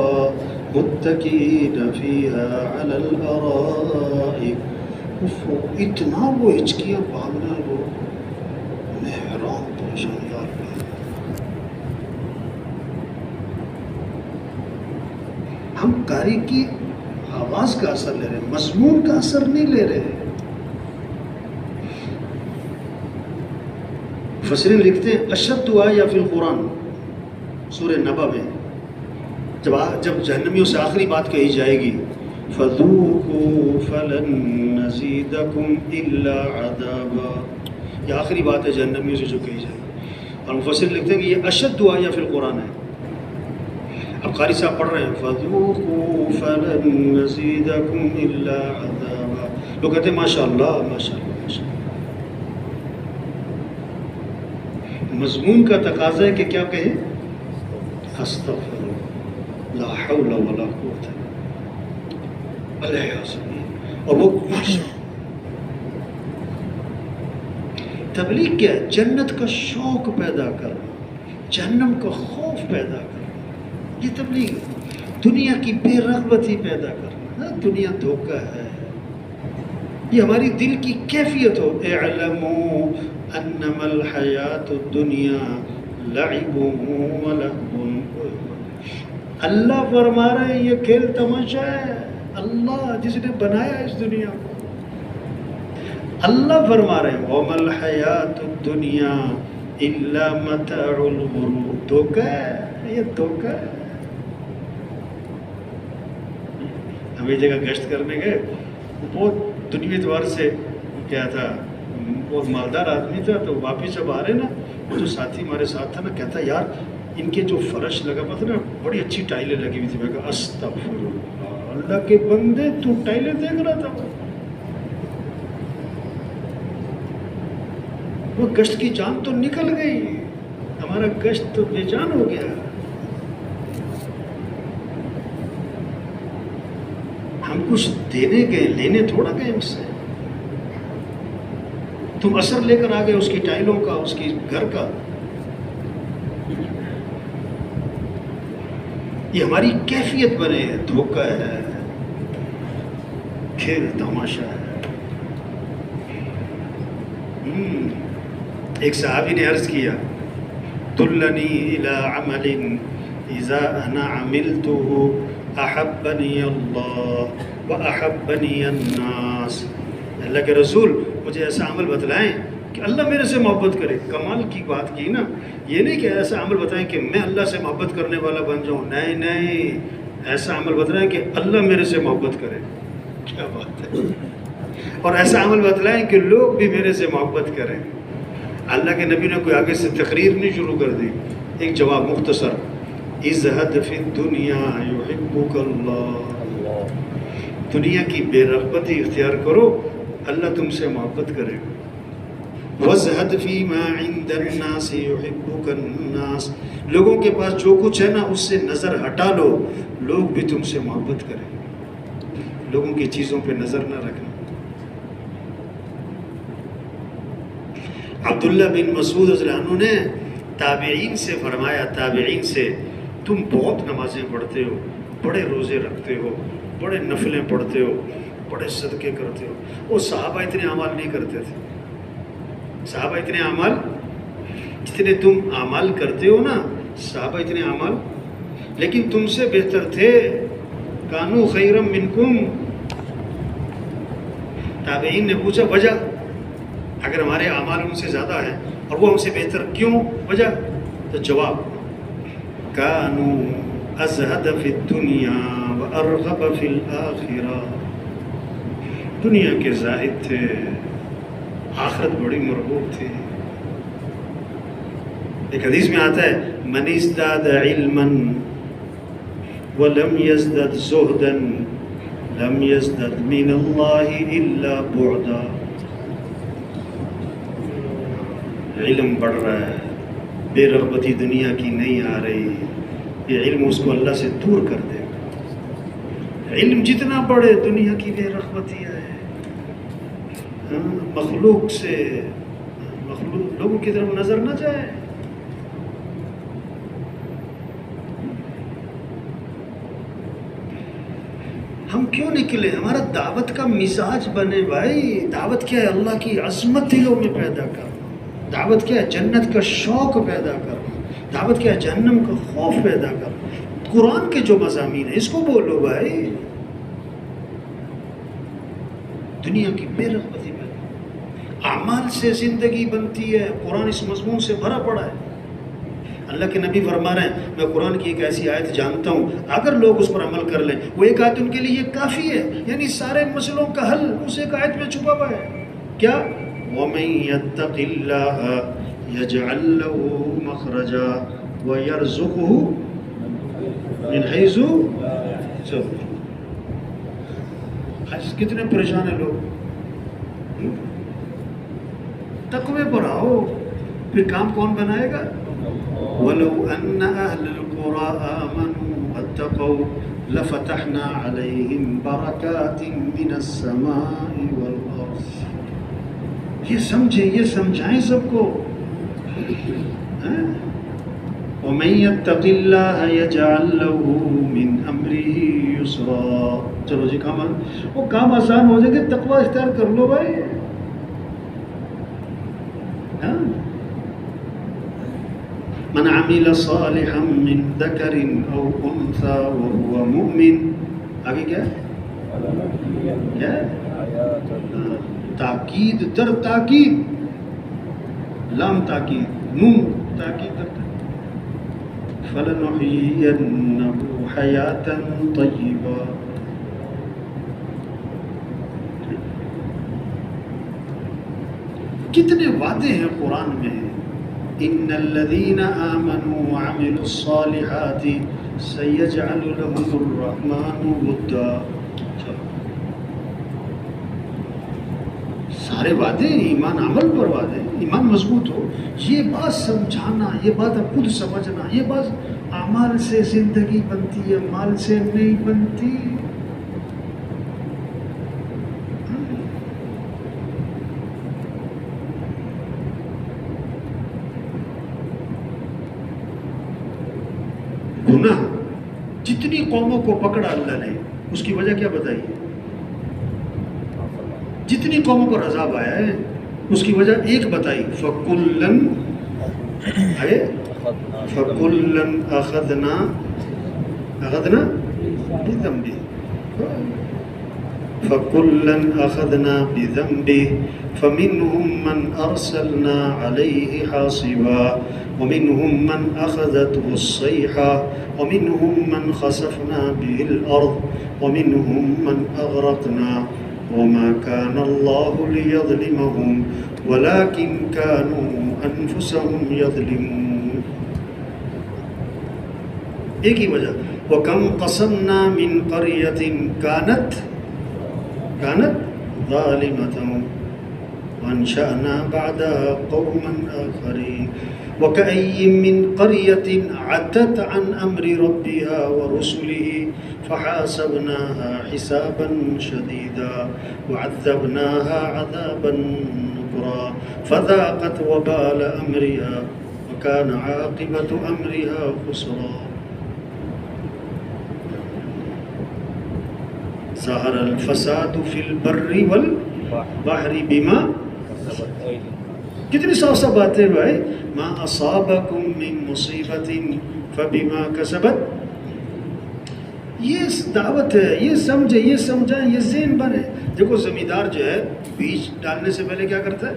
مُتَّكِئِينَ فِيهَا عَلَى الْأَرَائِكِ. اتنا وہ ہچکیاں بھاگنا ہے, وہ محرام پریشان. یار ہم قاری کی آواز کا اثر لے رہے ہیں, مضمون کا اثر نہیں لے رہے ہیں. مفسرین لکھتے ہیں اشد آیہ فی القرآن سورہ نبا میں جب جہنمیوں سے آخری بات کہی جائے گی فَذُوقُوا فَلَن نَّزِيدَكُمْ إِلَّا عَذَابًا. یہ آخری بات ہے جہنمیوں سے جو کہی جائے گی. اور مفسر لکھتے ہیں کہ یہ اشد آیہ فی القرآن ہے. اب قاری صاحب پڑھ رہے ہیں فَذُوقُوا فَلَن نَّزِيدَكُمْ إِلَّا عَذَابًا. لوگ کہتے ہیں ماشاء اللہ ماشاء اللہ. مضمون کا تقاضا ہے کہ کیا کہیں استغفر لا حول ولا قوت الا باللہ. اور وہ تبلیغ کیا ہے؟ جنت کا شوق پیدا کرنا, جہنم کا خوف پیدا کرنا. یہ تبلیغ ہے. دنیا کی بے رغبتی پیدا کرنا. دنیا دھوکہ ہے. یہ ہماری دل کی کیفیت ہو. اعلموا انما الحیات الدنیا لعب و لہو. اللہ فرما رہے ہیں یہ کھیل تماشا ہے. اللہ جس نے بنایا اس دنیا کو, اللہ فرما رہے ہیں وما الحیات الدنیا الا متاع الغرور. دھوکہ ہے, یہ دھوکہ ہے. ہم ایک جگہ گشت کرنے گئے, بہت دنیا اعتبار سے کیا تھا, بہت مالدار آدمی تھا. تو واپس جب آ رہے نا, وہ جو ساتھی ہمارے ساتھ تھا نا, کہتا یار ان کے جو فرش لگا ہوا تھا نا بڑی اچھی ٹائلیں لگی ہوئی تھی. میں کہا استغفر اللہ, اللہ کے بندے تو ٹائلیں دیکھ رہا تھا. وہ گشت کی جان تو نکل گئی, ہمارا گشت تو بے جان ہو گیا. ہم کچھ دینے گئے, لینے تھوڑا گئے اس سے. تم اثر لے کر آ گئے اس کی ٹائلوں کا, اس کی گھر کا. یہ ہماری کیفیت بنے. دھوکہ ہے, کھیل تماشا ہے. ایک صحابی نے عرض کیا دلنی الی عمل اذا انا عملته احبنی اللہ واحبنی الناس، اللہ کے رسول مجھے ایسا عمل بتلائیں کہ اللہ میرے سے محبت کرے. کمال کی بات کی نا، یہ نہیں کہ ایسا عمل بتائیں کہ میں اللہ سے محبت کرنے والا بن جاؤں، نہیں، ایسا عمل بتلائیں کہ اللہ میرے سے محبت کرے. کیا بات ہے. اور ایسا عمل بتلائیں کہ لوگ بھی میرے سے محبت کریں. اللہ کے نبی نے کوئی آگے سے تقریر نہیں شروع کر دی، ایک جواب مختصر، ازہد فی الدنیا یحبک اللہ، دنیا کی بے رغبتی اختیار کرو، اللہ تم سے محبت کرے. وازہد فی ما عند الناس یحبک الناس، لوگوں کے پاس جو کچھ ہے نا اس سے نظر ہٹا لو، لوگ بھی تم سے محبت کریں. لوگوں کی چیزوں پہ نظر نہ رکھنا. عبداللہ بن مسعود رضی اللہ عنہ نے تابعین سے فرمایا، تابعین سے، تم بہت نمازیں پڑھتے ہو، بڑے روزے رکھتے ہو، بڑے نفلیں پڑھتے ہو، بڑے صدقے کرتے ہو. وہ صحابہ اتنے اعمال نہیں کرتے تھے. صحابہ اتنے اعمال، جتنے تم اعمال کرتے ہو نا، صحابہ اتنے اعمال، لیکن تم سے بہتر تھے. کانو خیرم منکم. تابعین نے پوچھا وجہ، اگر ہمارے اعمال ان سے زیادہ ہیں اور وہ ہم سے بہتر کیوں، وجہ؟ تو جواب، کانو ازہد فی الدنیا وارغب فی الآخرہ، دنیا کے زاہد تھے، آخرت بڑی مرغوب تھی. ایک حدیث میں آتا ہے من ازداد علما ولم یزدد زہدا لم یزدد من اللہ الا بعدا. علم بڑھ رہا ہے، بے رغبتی دنیا کی نہیں آ رہی، یہ علم اس کو اللہ سے دور کر دے گا. علم جتنا بڑھے دنیا کی بے رغبتی آئے، مخلوق سے، مخلوق لوگوں کی طرف نظر نہ جائے. ہم کیوں نکلے؟ ہمارا دعوت کا مزاج بنے بھائی. دعوت کیا ہے؟ اللہ کی عظمت دلوں میں پیدا کرنا. دعوت کیا ہے؟ جنت کا شوق پیدا کرنا. دعوت کیا ہے؟ جہنم کا خوف پیدا کرنا. قرآن کے جو مضامین ہیں اس کو بولو بھائی. دنیا کی بے رغبتی پیدا، اعمال سے زندگی بنتی ہے. قرآن اس مضمون سے بھرا پڑا ہے. اللہ کے نبی فرما رہے ہیں میں قرآن کی ایک ایسی آیت جانتا ہوں اگر لوگ اس پر عمل کر لیں، وہ ایک آیت ان کے لیے کافی ہے. یعنی سارے مسئلوں کا حل اس ایک آیت میں چھپا ہوا ہے. کیا؟ وَمَن يَتَّقِ اللَّهَ يَجْعَل لَّهُ مَخْرَجًا وَيَرْزُقْهُ مِنْ حَيْثُ لَا يَحْتَسِبُ. آج کتنے پریشان ہیں لوگ. تقوی پر آؤ، پھر کام کون بنائے گا؟ وَلَوْ أَنَّ أَهْلَ الْقُرَىٰ آمَنُوا وَاتَّقَوْا لَفَتَحْنَا عَلَيْهِمْ بَرَكَاتٍ مِّنَ السَّمَاءِ وَالْأَرْضِ. یہ سمجھیں، یہ سمجھائیں سب کو. وَمَن يَتَّقِ اللَّهَ يَجْعَل لَّهُ مِنْ أَمْرِهِ يُسْرًا. چلو جی وہ کام آسان ہو جائے گا. تقوی اختیار کر لو بھائی. من عمل صالحا من ذکر او انثى وهو مؤمن. آگے کیا ہے؟ تاکید در تاکید، لام تاکید، نون تاکید در تاکید. فلنحيينه حياة طيبة. کتنے وعدے ہیں قرآن میں. ان الذين آمنوا وعملوا الصالحات سيجعل لهم الرحمن ودا. سارے وعدے ایمان عمل پر وعدے. ایمان مضبوط ہو، یہ بات سمجھانا، یہ بات خود سمجھنا، یہ بات اعمال سے زندگی بنتی ہے، مال سے نہیں بنتی. گناہ جتنی قوموں کو پکڑا اللہ نے، اس کی وجہ کیا بتائیے؟ جتنی قوموں پر عذاب آیا ہے اس کی وجہ ایک بتائی، فَكُلًّا ہے فَكُلًّا أَخَذْنَا بِذَنبِهِ فَكُلًّا أَخَذْنَا بِذَنبِهِ فَمِنْهُمْ مَنْ أَرْسَلْنَا عَلَيْهِ حَاصِبًا وَمِنْهُمْ مَنْ أَخَذَتْهُ الصَّيْحَةُ وَمِنْهُمْ مَنْ خَسَفْنَا بِهِ الْأَرْضَ وَمِنْهُمْ مَنْ أَغْرَقْنَا وَمَا كَانَ اللَّهُ لِيَظْلِمَهُمْ وَلَكِنْ كَانُوا أَنفُسَهُمْ يَظْلِمُونَ. ایک ہی وجہ، وَكَمْ قَصَمْنَا مِنْ قَرْيَةٍ كَانَتْ ظَالِمَةً وَأَنشَأْنَا بَعْدَهَا قَوْمًا آخَرِينَ وَكَأَيٍّ مِّن قَرْيَةٍ عَتَتْ عَنْ أَمْرِ رَبِّهَا وَرُسُلِهِ فَحَاسَبْنَاهَا حِسَابًا شَدِيدًا وَعَذَّبْنَاهَا عَذَابًا نُكْرًا فَذَاقَتْ وَبَالَ أَمْرِهَا وَكَانَ عَاقِبَةُ أَمْرِهَا خُسْرًا. ظَهَرَ الْفَسَادُ فِي الْبَرِّ وَالْبَحْرِ بِمَا کتنی صاف صاف باتیں بھائی، ما اصابکم من مصیبت فبما کسبت. یہ دعوت ہے، یہ سمجھے، یہ سمجھائیں، یہ ذہن بنے. دیکھو زمیندار جو ہے بیج ڈالنے سے پہلے کیا کرتا ہے؟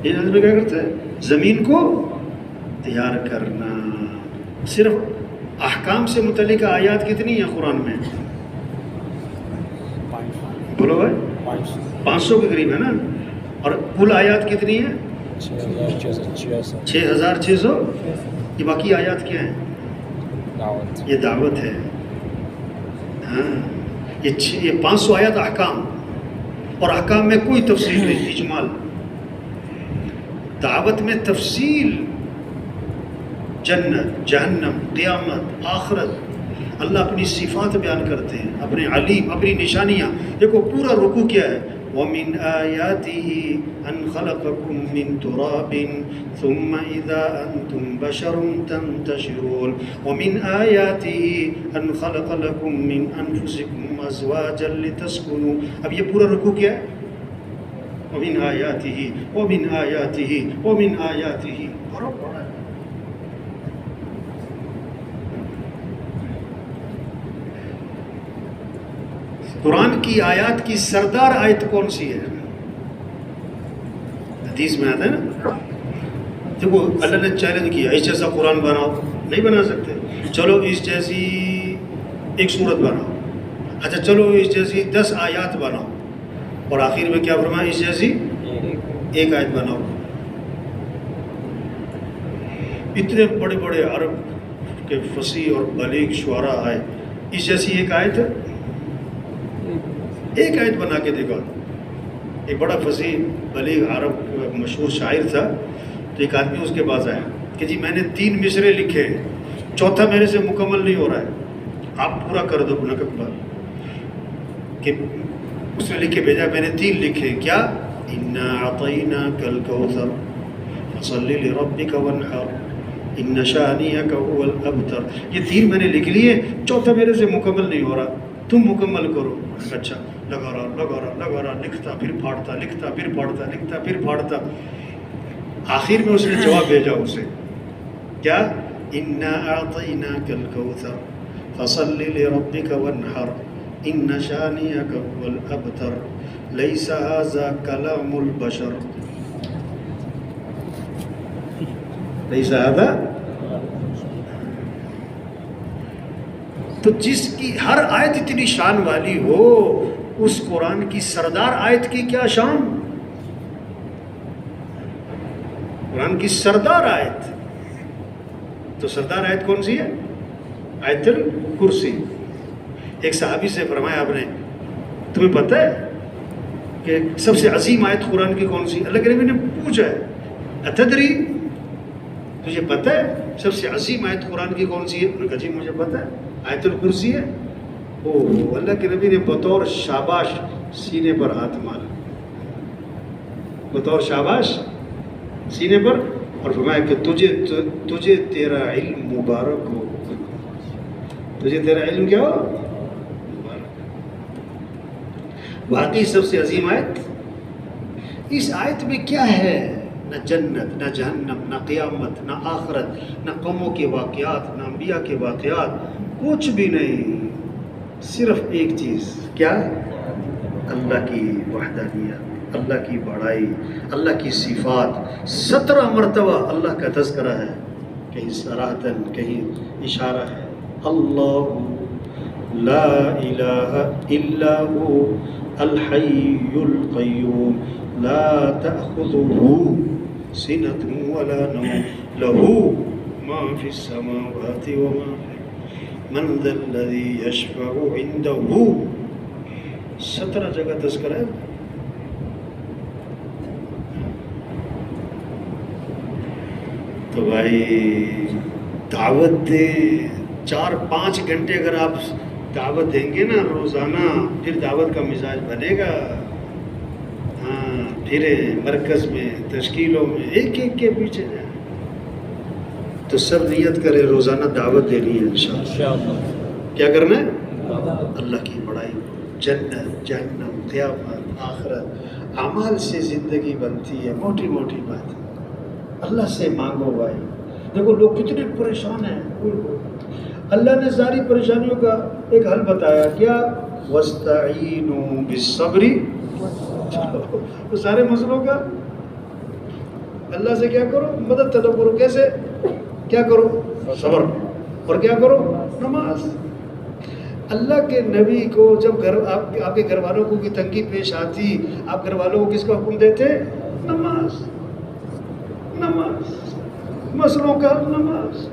یہ میں کیا کرتا ہے؟ زمین کو تیار کرنا. صرف احکام سے متعلق آیات کتنی ہیں قرآن میں؟ بولو بھائی، 500 کے قریب ہے نا. اور کل آیات کتنی ہیں؟ 6600. یہ باقی آیات کیا ہیں؟ یہ دعوت ہے. ہاں، یہ 500 آیات احکام، اور احکام میں کوئی تفصیل نہیں، اجمال. دعوت میں تفصیل، جنت، جہنم، قیامت، آخرت. اللہ اپنی صفات بیان کرتے ہیں، اپنے علیم، اپنی نشانیاں. دیکھو پورا رکوع کیا ہے؟ وَمِنْ آيَاتِهِ أَنْ خَلَقَكُم مِّن تُرَابٍ ثُمَّ إِذَا أَنْتُمْ بَشَرٌ تَنْتَشِرُونَ وَمِنْ آيَاتِهِ أَنْ خَلَقَ لَكُم مِّنْ أَنفُسِكُمْ أَزْوَاجًا لِتَسْكُنُوا. اب یہ پورا رکوع کیا ہے؟ وَمِنْ آيَاتِهِ وَمِنْ آيَاتِهِ وَمِنْ آيَاتِهِ. بڑا بڑا ہے. قرآن کی آیات کی سردار آیت کون سی ہے؟ حدیث میں آتا ہے نا. دیکھو اللہ نے چیلنج کیا، اس جیسا قرآن بناؤ. نہیں بنا سکتے. چلو اس جیسی ایک سورت بناؤ. اچھا چلو اس جیسی 10 آیات بناؤ. اور آخر میں کیا فرمایا؟ اس جیسی ایک آیت بناؤ. اتنے بڑے بڑے عرب کے فصیح اور بلیغ شعراء آئے، اس جیسی ایک آیت بنا کے دیکھا. ایک بڑا فصیح بلیغ عرب مشہور شاعر تھا. تو ایک آدمی اس کے پاس آیا کہ جی میں نے 3 مصرے لکھے، چوتھا میرے سے مکمل نہیں ہو رہا ہے، آپ پورا کر دو. کہ اس نے لکھ کے بھیجا، میں نے 3 لکھے. کیا؟ اِنَّا أَعْطَيْنَاكَ الْكَوْثَرَ فَصَلِّ لِرَبِّكَ وَانْحَرْ إِنَّ شَانِئَكَ هُوَ الْأَبْتَرُ. یہ 3 میں نے لکھ لیے، چوتھا میرے سے مکمل نہیں ہو رہا، تم مکمل کرو. اچھا، لگا رہا لکھتا پھر پھاڑتا، لکھتا پھر پھاڑتا، لکھتا پھر پھاڑتا. آخر میں اس نے جواب بھیجا اسے. کیا؟ اِنَّا أَعْطَيْنَاكَ الْكَوْثَرَ فَصَلِّ لِرَبِّكَ وَانْحَرْ إِنَّ شَانِئَكَ هُوَ الْأَبْتَرُ لَيْسَ هَذَا كَلَامُ الْبَشَرِ لَيْسَ هَذَا. تو جس کی ہر آیت اتنی شان والی ہو، اس قرآن کی سردار آیت کی کیا شان؟ قرآن کی سردار آیت. تو سردار آیت کون سی ہے؟ آیت الکرسی. ایک صحابی سے فرمایا آپ نے، تمہیں پتہ ہے کہ سب سے عظیم آیت قرآن کی کون سی؟ اللہ کے نبی نے پوچھا ہے، اتدری، تجھے پتہ ہے سب سے عظیم آیت قرآن کی کون سی ہے؟ انہوں نے کہا جی مجھے پتہ ہے، آیت الکرسی ہے. اللہ کے نبی نے بطور شاباش سینے پر ہاتھ مارا، بطور شاباش سینے پر، اور فرمایا کہ تجھے تیرا علم مبارک ہو. تجھے تیرا علم کیا ہو؟ واقعی سب سے عظیم آیت اس آیت میں کیا ہے؟ نہ جنت، نہ جہنم، نہ قیامت، نہ آخرت، نہ قوموں کے واقعات، نہ انبیاء کے واقعات، کچھ بھی نہیں، صرف ایک چیز، کیا؟ اللہ کی وحدانیت، اللہ کی بڑائی، اللہ کی صفات۔ 17 مرتبہ اللہ کا تذکرہ ہے، کہیں صراحتاً، کہیں اشارہ ہے۔ اللہ لا الہ الا هو الحی القیوم لا تأخذه سنة ولا نوم له ما في السماوات وما في من ذا الذي يشفع عنده۔ 17 جگہ تذکرہ ہے۔ تو بھائی دعوت دے، 4-5 گھنٹے اگر آپ دعوت دیں گے نا روزانہ، پھر دعوت کا مزاج بنے گا۔ ہاں، پھر مرکز میں، تشکیلوں میں، ایک ایک کے پیچھے جائیں۔ تو سب نیت کرے روزانہ دعوت دینی ہے انشاءاللہ۔ کیا کرنا ہے؟ اللہ کی بڑائی، جنت، جہنم، قیامت، آخرت، اعمال سے زندگی بنتی ہے، موٹی موٹی بات۔ اللہ سے مانگو بھائی۔ دیکھو لوگ کتنے پریشان ہیں، اللہ نے ساری پریشانیوں کا ایک حل بتایا، کیا؟ وَاسْتَعِينُوا بِالصَّبْرِ، تو سارے مسئلوں کا اللہ سے کیا کرو؟ مدد طلب کرو۔ کیسے؟ کیا کرو؟ صبر۔ اور کیا کرو؟ نماز۔ اللہ کے نبی کو جب آپ کے گھر والوں کو کی تنگی پیش آتی، آپ گھر والوں کو کس کا حکم دیتے؟ نماز، نماز، مسئلوں کا نماز۔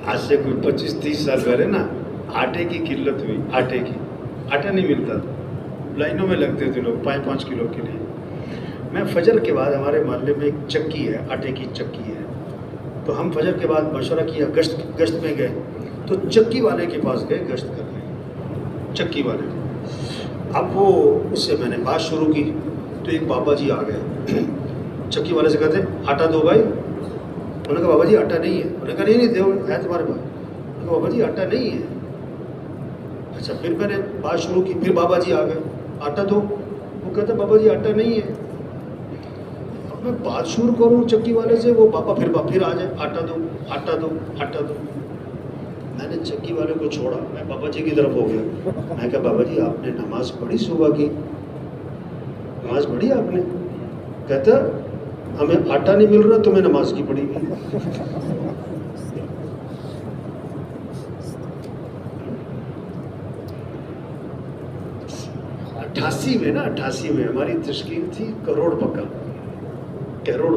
آج سے کوئی 25-30 سال پہلے نا آٹے کی قلت ہوئی، آٹے کی، آٹا نہیں ملتا، لائنوں میں لگتے تھے لوگ 5-5 کلو کے لیے۔ میں فجر کے بعد، ہمارے محلے میں ایک چکی ہے، آٹے کی چکی ہے، تو ہم فجر کے بعد مشورہ کیا، گشت میں گئے، تو چکی والے کے پاس گئے گشت کرنے، چکی والے۔ اب وہ اس سے میں نے بات شروع کی، تو ایک بابا جی آ گئے، چکی والے سے کہتے آٹا دو بھائی۔ انہوں نے کہا بابا جی آٹا نہیں ہے۔ انہوں نے کہا نہیں دو ہے تمہارے پاس۔ انہوں نے کہا بابا جی آٹا نہیں ہے۔ اچھا، پھر میں نے بات شروع کی، پھر بابا جی آ گئے، آٹا دو۔ وہ کہتا بابا جی آٹا نہیں ہے۔ اب میں بات شروع کروں چکی والے سے، وہ بابا پھر آ جائے، آٹا دو، آٹا دو، آٹا دو۔ میں نے چکی والے کو چھوڑا، میں بابا جی کی طرف ہو گیا۔ میں کہا بابا جی آپ نے نماز پڑھی صبح کی؟ نماز پڑھی آپ نے؟ کہتا ہمیں آٹا نہیں مل رہا، تمہیں نماز کی پڑھی گی۔ 88 میں نا، 88 میں ہماری تشکیل تھی کروڑ پکا، کروڑ